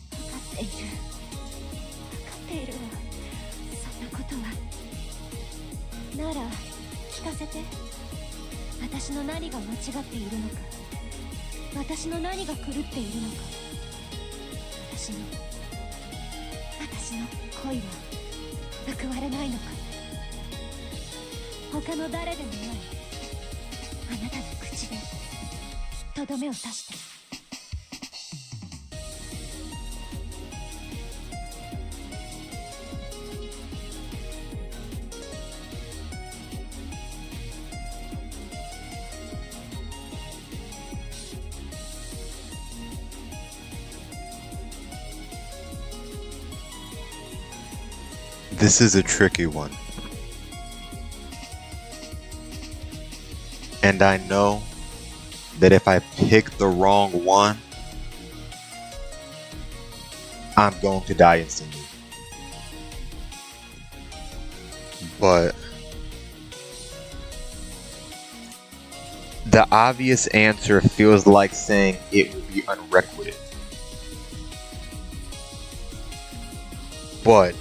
分かっている。っているわ。そんなことは。なら聞かせて。私の何が間違っているのか、私の何が狂っているのか、私の恋は報われないのか。他の誰でもないあなたの口でとどめを刺して。This is a tricky one. And I know that if I pick the wrong one, I'm going to die instantly. But the obvious answer feels like saying it would be unrequited. But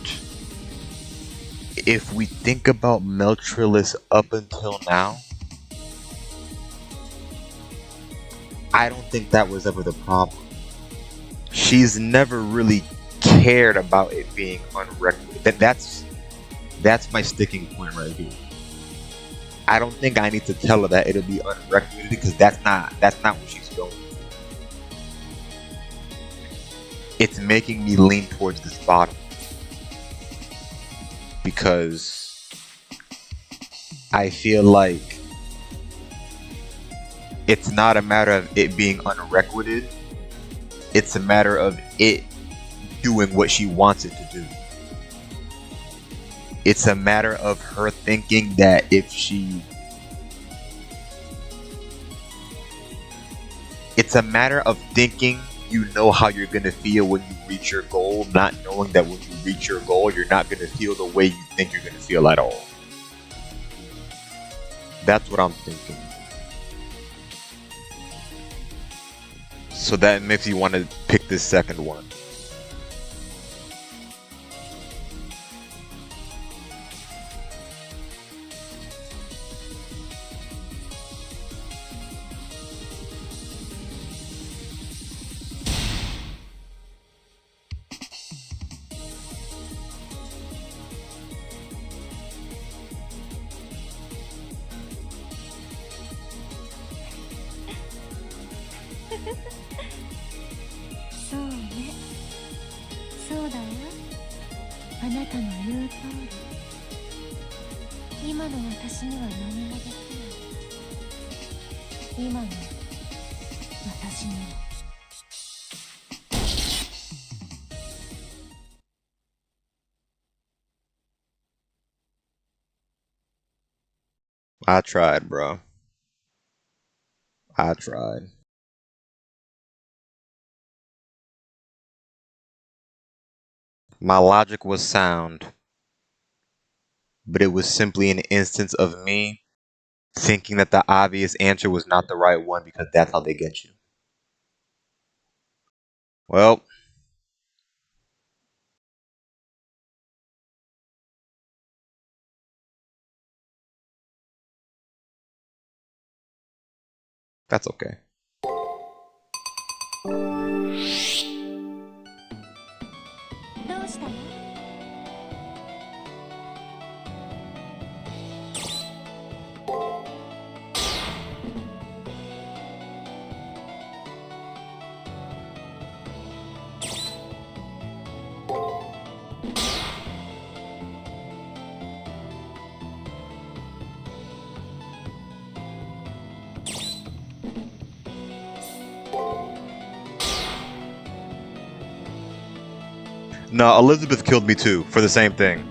if we think about Meltrilus up until now, I don't think that was ever the problem. She's never really cared about it being unrequited. That's my sticking point right here. I don't think I need to tell her that it'll be unrequited because that's not what she's going for. It's making me lean towards this bottom. Because I feel like it's not a matter of it being unrequited, it's a matter of it doing what she wants it to do. It's a matter of her thinking that if she... It's a matter of thinking you know how you're going to feel when you reach your goal, not knowing that when you reach your goal, you're not going to feel the way you think you're going to feel at all. That's what I'm thinking. So that makes you want to pick this second one.そうね、そうだわ。あなたの言う通り、今の私には何もできない。今の私には。I tried, bro. I tried. My logic was sound, but it was simply an instance of me thinking that the obvious answer was not the right one because that's how they get you. Well, that's okay. どうしたの？No, Elizabeth killed me too for the same thing.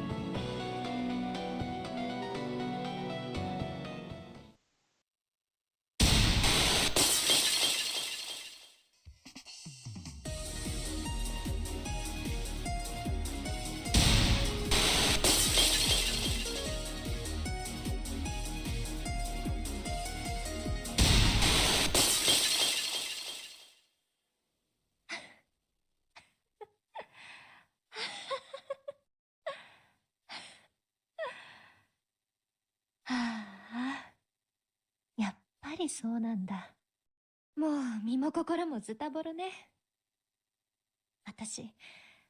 りそうなんだ。もう身も心もズタボロね。私、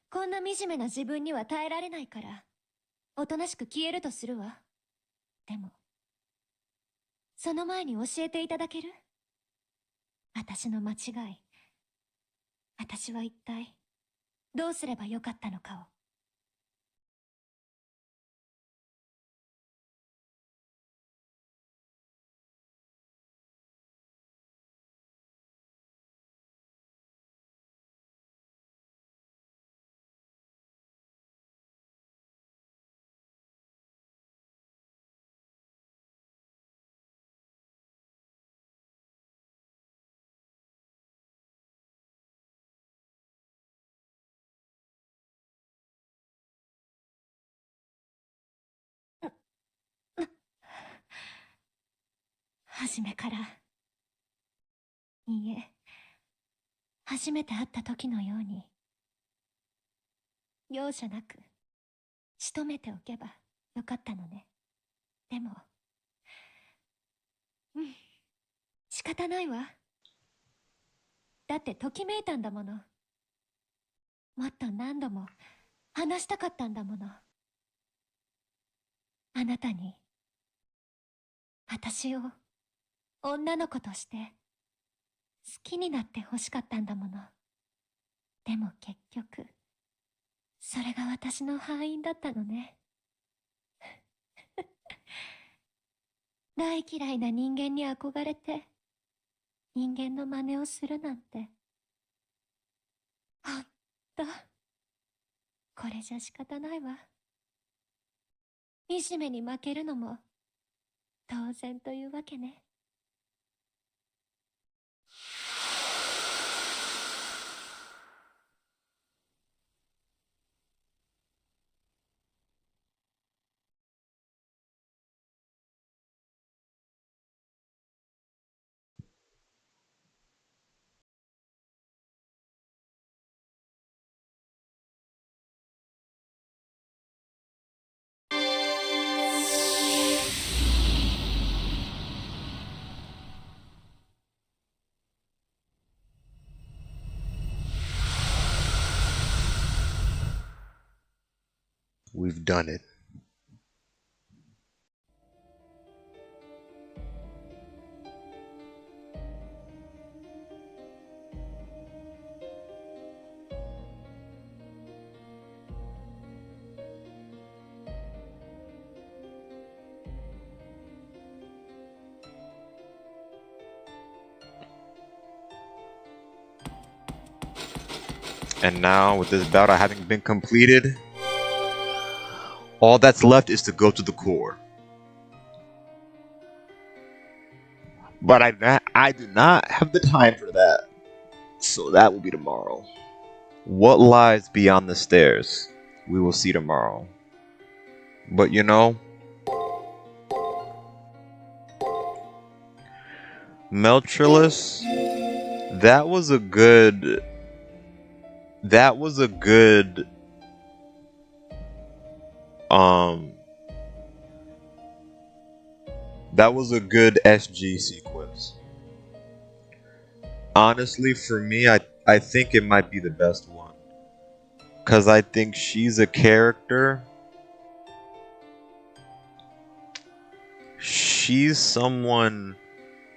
こんな惨めな自分には耐えられないから、おとなしく消えるとするわ。でも、その前に教えていただける？私の間違い。私は一体、どうすればよかったのかを。初めから。いいえ、初めて会った時のように、容赦なく、仕留めておけばよかったのね。でも、仕方ないわ。だってときめいたんだもの。もっと何度も話したかったんだもの。あなたに、私を女の子として好きになって欲しかったんだもの。でも結局、それが私の敗因だったのね。大嫌いな人間に憧れて、人間の真似をするなんて。ほんと、これじゃ仕方ないわ。惨めに負けるのも、当然というわけね。We've done it. And now, with this battle having been completed, all that's left is to go to the core. But I do not have the time for that. So that will be tomorrow. What lies beyond the stairs? We will see tomorrow. But you know, Meltrilus, that was a good SG sequence. Honestly, for me, I think it might be the best one. Cause I think she's a character. She's someone,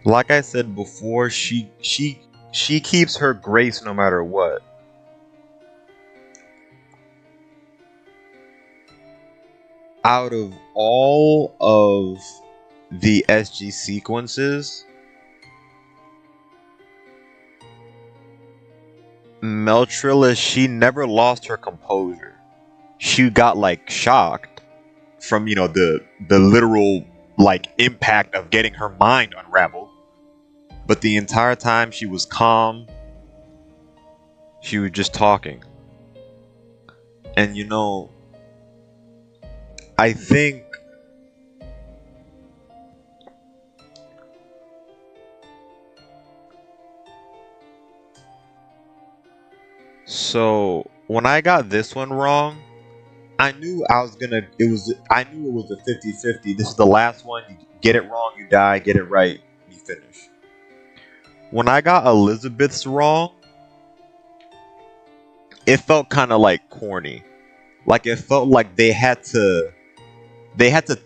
like I said before, she keeps her grace no matter what. Out of all of the SG sequences, Meltrilus, she never lost her composure. She got like shocked from, you know, the literal like impact of getting her mind unraveled. But the entire time she was calm. She was just talking. And you know, I think so when I got this one wrong, I knew I knew it was a 50-50. This is the last one. You get it wrong, you die. Get it right, you finish. When I got Elizabeth's wrong, it felt kind of like corny. Like it felt like they had to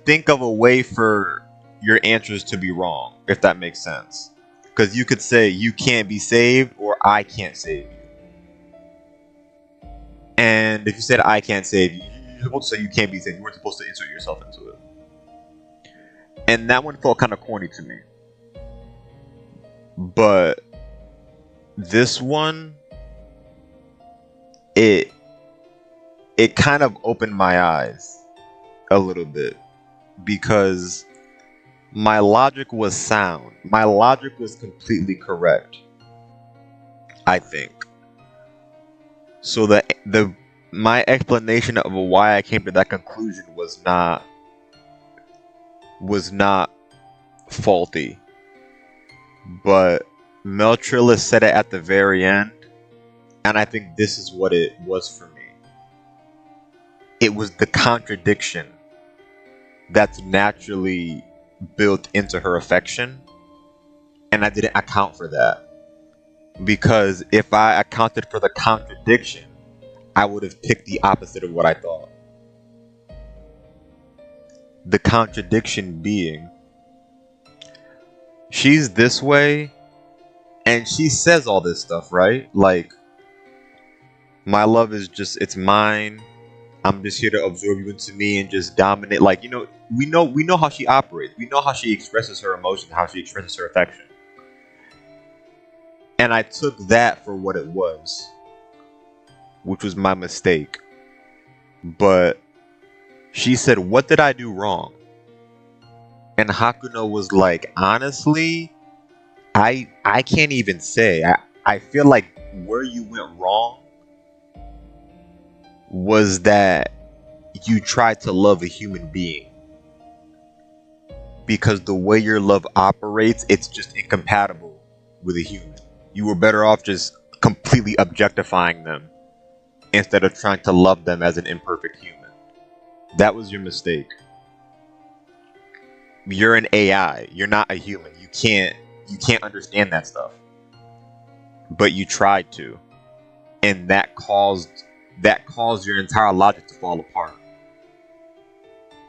think of a way for your answers to be wrong, if that makes sense. Because you could say you can't be saved or I can't save you. And if you said I can't save you, you're supposed to say you can't be saved. You weren't supposed to insert yourself into it. And that one felt kind of corny to me. But this one, it kind of opened my eyes a little bit, because my logic was sound. My logic was completely correct, I think. So my explanation of why I came to that conclusion was not faulty. But Meltrillis said it at the very end, and I think this is what it was for me. It was the contradiction that's naturally built into her affection, and I didn't account for that. Because if I accounted for the contradiction, I would have picked the opposite of what I thought. The contradiction being, she's this way, and she says all this stuff, right? Like, my love is just, it's mine. I'm just here to absorb you into me and just dominate. Like, we know how she operates. We know how she expresses her emotion, how she expresses her affection. And I took that for what it was, which was my mistake. But she said, "What did I do wrong?" And Hakuno was like, "Honestly, I can't even say. I feel like where you went wrong was that you tried to love a human being. Because the way your love operates, it's just incompatible with a human. You were better off just completely objectifying them instead of trying to love them as an imperfect human. That was your mistake. You're an AI. You're not a human. You can't understand that stuff. But you tried to. And that caused your entire logic to fall apart."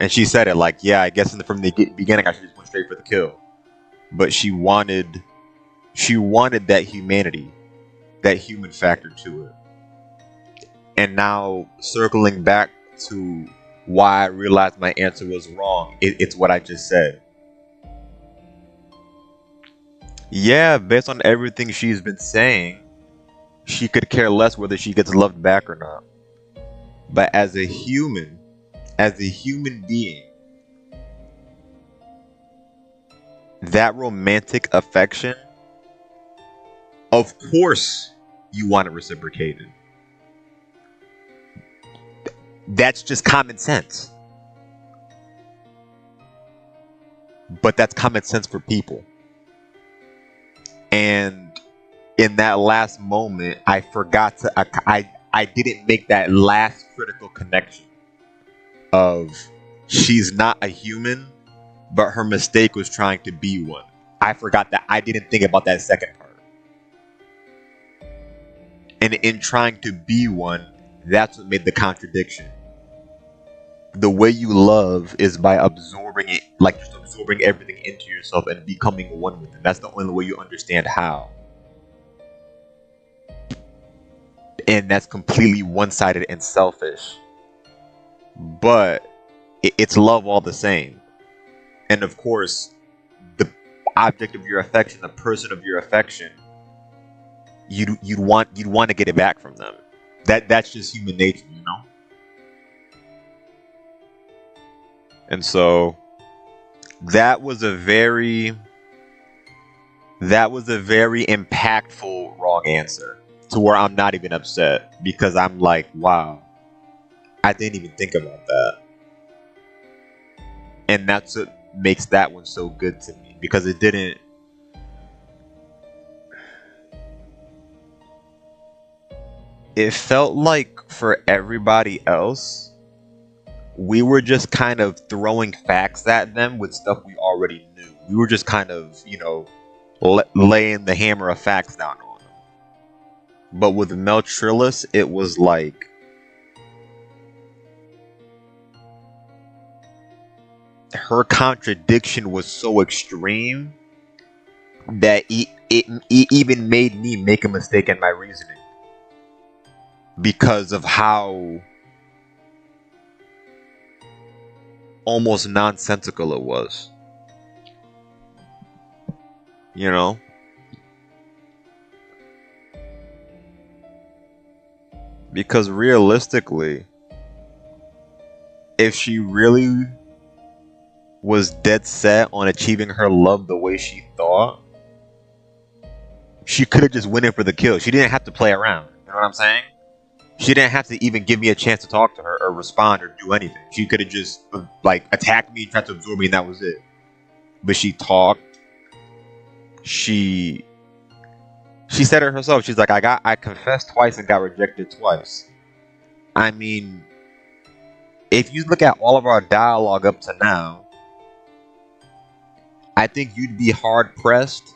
And she said it like, "Yeah, I guess from the beginning I should just went straight for the kill." But she wanted that humanity, that human factor to it. And now, circling back to why I realized my answer was wrong, it's what I just said. Yeah, based on everything she's been saying, she could care less whether she gets loved back or not. But as a human being, that romantic affection, of course you want it reciprocated. That's just common sense. But that's common sense for people. And in that last moment, I forgot to, I didn't make that last critical connection of she's not a human, but her mistake was trying to be one. I forgot that. I didn't think about that second part. And in trying to be one, that's what made the contradiction. The way you love is by absorbing it, like just absorbing everything into yourself and becoming one with it. That's the only way you understand how. And that's completely one-sided and selfish. But it's love all the same. And of course, the object of your affection, the person of your affection, you'd want to get it back from them. That's just human nature, you know? And so that was a very impactful wrong answer, to where I'm not even upset, because I'm like, wow, I didn't even think about that. And that's what makes that one so good to me, because it didn't. It felt like for everybody else, we were just kind of throwing facts at them with stuff we already knew. We were just kind of, laying the hammer of facts down on him. But with Mel Trillis, it was like her contradiction was so extreme that it even made me make a mistake in my reasoning because of how almost nonsensical it was. You know? Because realistically, if she really was dead set on achieving her love the way she thought, she could have just went in for the kill. She didn't have to play around. You know what I'm saying? She didn't have to even give me a chance to talk to her or respond or do anything. She could have just like attacked me, tried to absorb me, and that was it. But she talked. She said it herself. She's like, I confessed twice and got rejected twice. I mean, if you look at all of our dialogue up to now, I think you'd be hard pressed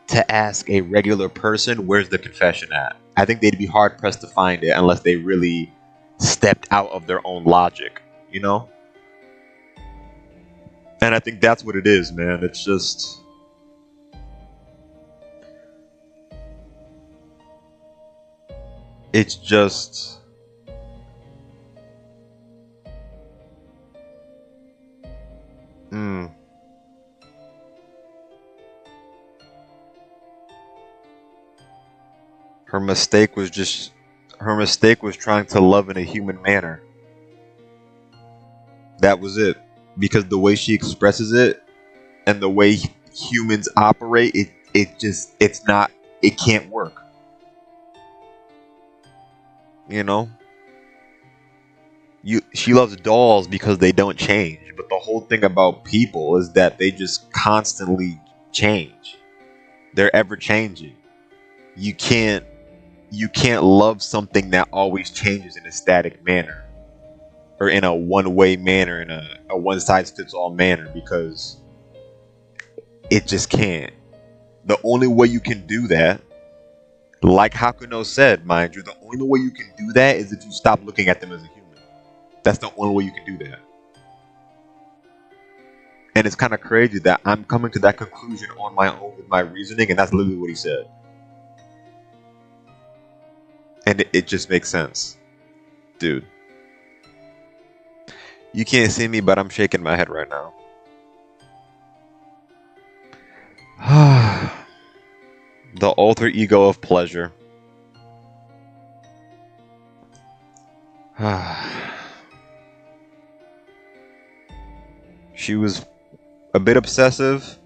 to ask a regular person where's the confession at. I think they'd be hard pressed to find it unless they really stepped out of their own logic, you know? And I think that's what it is, man. It's just her mistake was trying to love in a human manner. That was it. Because the way she expresses it and the way humans operate, it can't work. You know? She loves dolls because they don't change, but the whole thing about people is that they just constantly change. They're ever changing. You can't love something that always changes in a static manner or in a one-way manner, in a one-size-fits-all manner, because it just can't. The only way you can do that, like Hakuno said, mind you, the only way you can do that is if you stop looking at them as a human. That's the only way you can do that. And it's kind of crazy that I'm coming to that conclusion on my own with my reasoning, and that's literally what he said. And it just makes sense. Dude. You can't see me, but I'm shaking my head right now. The alter ego of pleasure. She was a bit obsessive.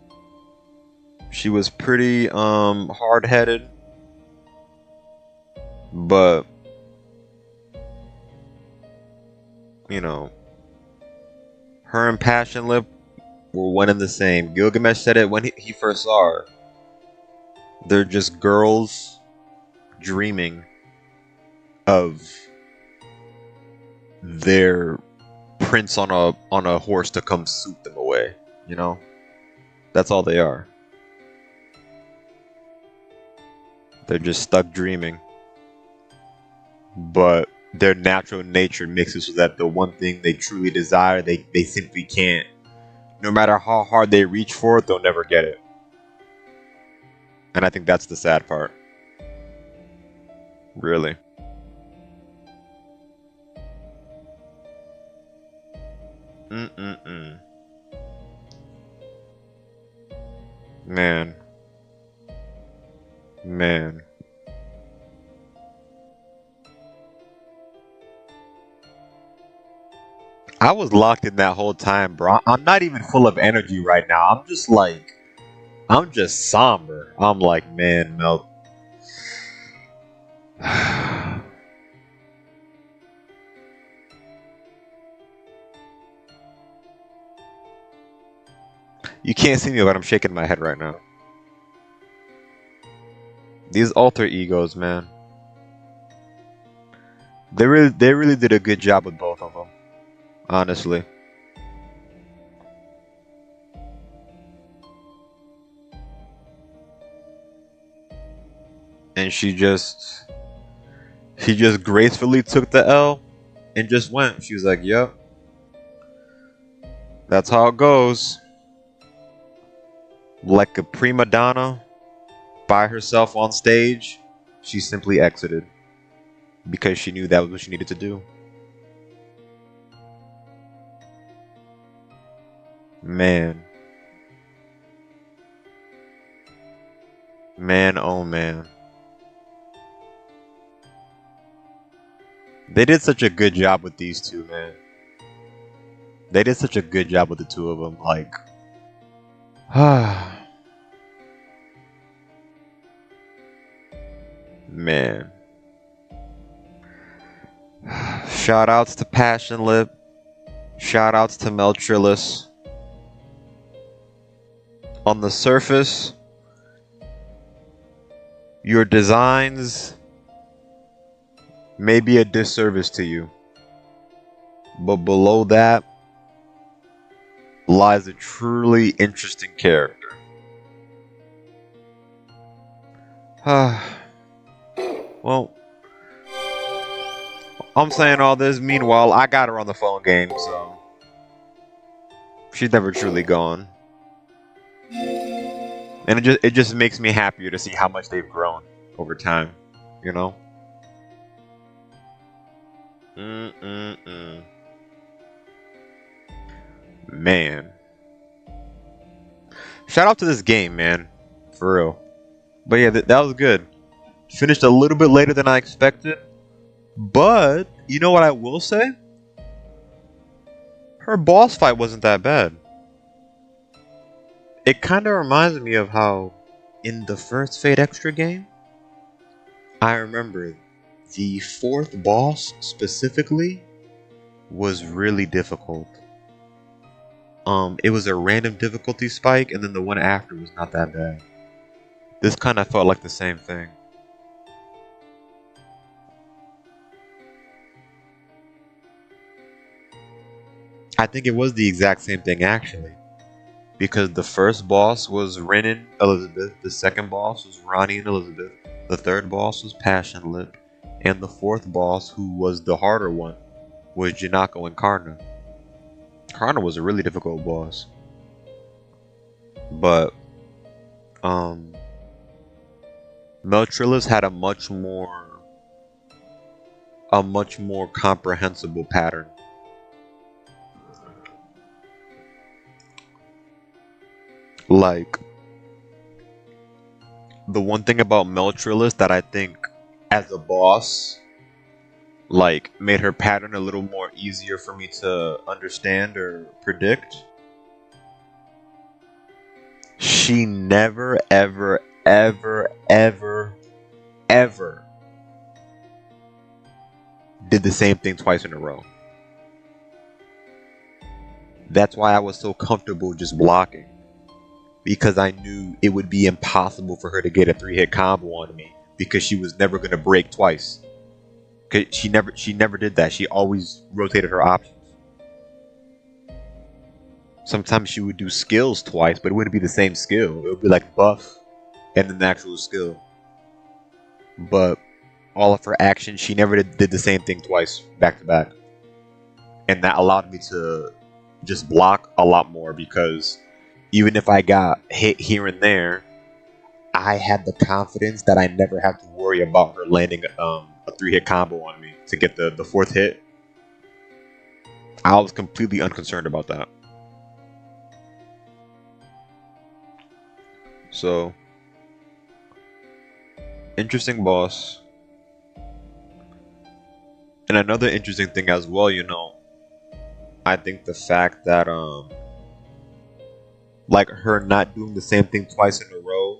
She was pretty hard-headed. But you know, her and Passion Lip were one and the same. Gilgamesh said it when he first saw her. They're just girls dreaming of their prince on a horse to come swoop them away. You know, that's all they are. They're just stuck dreaming. But their natural nature makes it so that the one thing they truly desire, they simply can't. No matter how hard they reach for it, they'll never get it. And I think that's the sad part. Really. Man. I was locked in that whole time, bro. I'm not even full of energy right now. I'm just somber. I'm like, man, Mel. You can't see me, but I'm shaking my head right now. These alter egos, man. They really did a good job with both of them. Honestly. and she just gracefully took the L and just went. She was like, "Yep, that's how it goes." Like a prima donna by herself on stage, she simply exited because she knew that was what she needed to do. Man. Man, oh man. They did such a good job with these two, man. They did such a good job with the two of them. Like, man. Shout outs to Passion Lip. Shout outs to Meltrillis. On the surface, your designs may be a disservice to you, but below that lies a truly interesting character. Well, I'm saying all this. Meanwhile, I got her on the phone game, so she's never truly gone. And it just makes me happier to see how much they've grown over time, you know? Man. Shout out to this game, man. For real. But yeah, that was good. Finished a little bit later than I expected. But, you know what I will say? Her boss fight wasn't that bad. It kind of reminds me of how in the first Fate Extra game, I remember the fourth boss specifically was really difficult. It was a random difficulty spike, and then the one after was not that bad. This kind of felt like the same thing. I think it was the exact same thing actually. Because the first boss was Rin and Elizabeth, the second boss was Ronnie and Elizabeth, the third boss was Passion Lip, and the fourth boss, who was the harder one, was Janako and Karna. Karna was a really difficult boss. But Meltrillis had a much more comprehensible pattern. Like, the one thing about Meltrillis that I think as a boss, like, made her pattern a little more easier for me to understand or predict, she never ever did the same thing twice in a row. That's why I was so comfortable just blocking. Because I knew it would be impossible for her to get a 3-hit combo on me, because she was never going to break twice. Cause she never did that. She always rotated her options. Sometimes she would do skills twice, but it wouldn't be the same skill. It would be like buff and then the actual skill. But all of her actions, she never did the same thing twice back to back. And that allowed me to just block a lot more, because even if I got hit here and there, I had the confidence that I never have to worry about her landing a 3-hit combo on me to get the fourth hit. I was completely unconcerned about that. So, interesting boss. And another interesting thing as well, you know, I think the fact that like her not doing the same thing twice in a row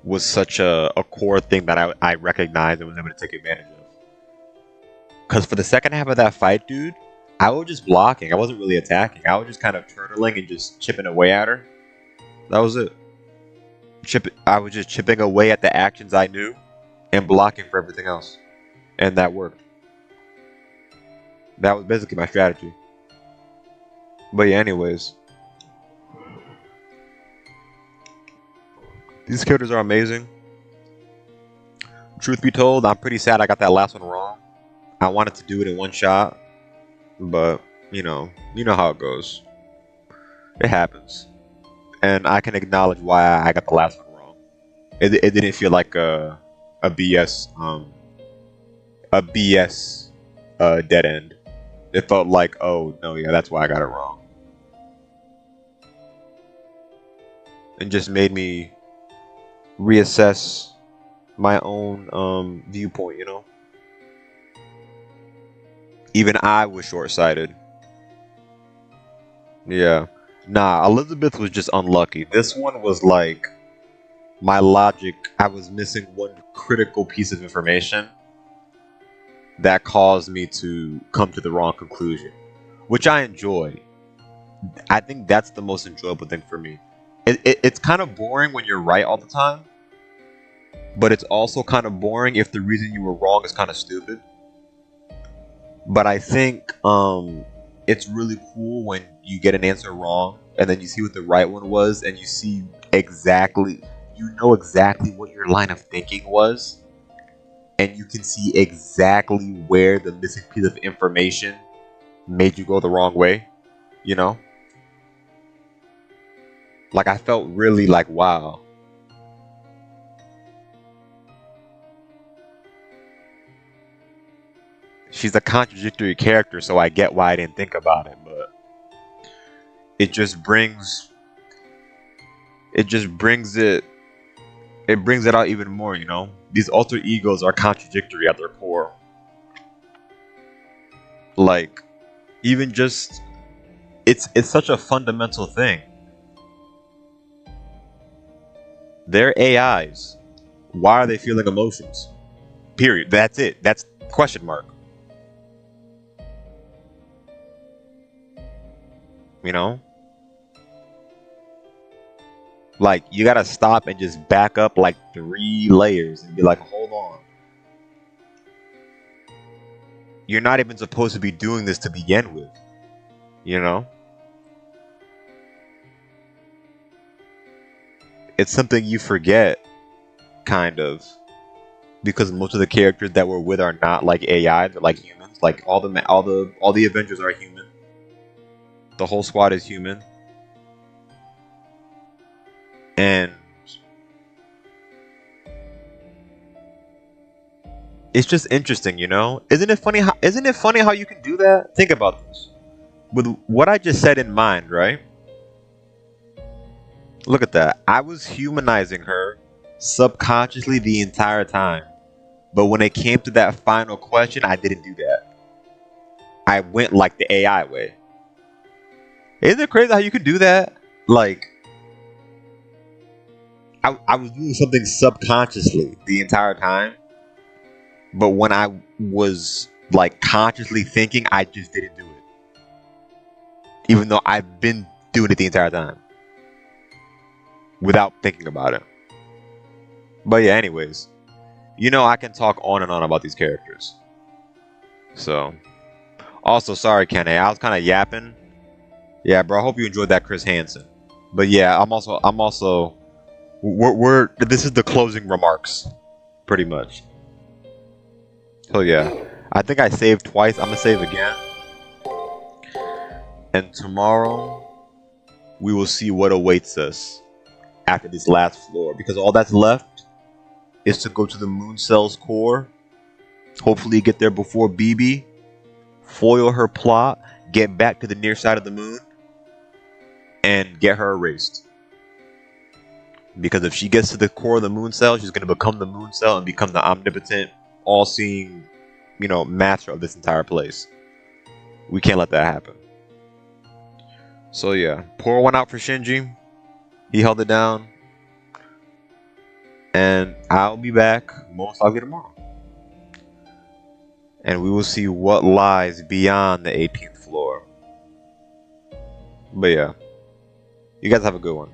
was such a core thing that I recognized and was able to take advantage of. Because for the second half of that fight, dude, I was just blocking. I wasn't really attacking. I was just kind of turtling and just chipping away at her. That was it. I was just chipping away at the actions I knew and blocking for everything else. And that worked. That was basically my strategy. But yeah, anyways. These characters are amazing. truth be told, I'm pretty sad I got that last one wrong. I wanted to do it in one shot, but you know how it goes. It happens, and I can acknowledge why I got the last one wrong. It didn't feel like a BS dead end. It felt like, oh no, yeah, that's why I got it wrong. And just made me reassess my own viewpoint, you know? Even I was short-sighted. Yeah. Nah, Elizabeth was just unlucky. This one was like my logic. I was missing one critical piece of information that caused me to come to the wrong conclusion, which I enjoy. I think that's the most enjoyable thing for me. It's kind of boring when you're right all the time, but it's also kind of boring if the reason you were wrong is kind of stupid. But I think it's really cool when you get an answer wrong and then you see what the right one was, and you see exactly, you know exactly what your line of thinking was, and you can see exactly where the missing piece of information made you go the wrong way, you know? Like, I felt really like, wow. She's a contradictory character, so I get why I didn't think about it, but it just brings it brings it out even more, you know? These alter egos are contradictory at their core. Like, even just it's such a fundamental thing. They're AIs. Why are they feeling emotions? Period. That's it. That's question mark. You know? Like, you gotta stop and just back up like 3 layers and be like, hold on. You're not even supposed to be doing this to begin with. You know? It's something you forget, kind of. Because most of the characters that we're with are not like AI, they're like humans. Like all the Avengers are human. The whole squad is human. And it's just interesting, you know? Isn't it funny how you can do that? Think about this. With what I just said in mind, right? Look at that. I was humanizing her subconsciously the entire time. But when it came to that final question, I didn't do that. I went like the AI way. Isn't it crazy how you can do that? Like, I was doing something subconsciously the entire time. But when I was like consciously thinking, I just didn't do it. Even though I've been doing it the entire time. Without thinking about it. But yeah, anyways. You know, I can talk on and on about these characters. So. Also, sorry, Kenny. I was kind of yapping. Yeah, bro. I hope you enjoyed that Chris Hansen. But yeah, I'm also. This is the closing remarks. Pretty much. So yeah. I think I saved twice. I'm gonna save again. And tomorrow, we will see what awaits us after this last floor. Because all that's left is to go to the moon cell's core. Hopefully get there before BB. Foil her plot. Get back to the near side of the moon. And get her erased. Because if she gets to the core of the moon cell, she's going to become the moon cell and become the omnipotent, all-seeing, you know, master of this entire place. We can't let that happen. So yeah, pour one out for Shinji. He held it down. And I'll be back most likely tomorrow. And we will see what lies beyond the 18th floor. But yeah, you guys have a good one.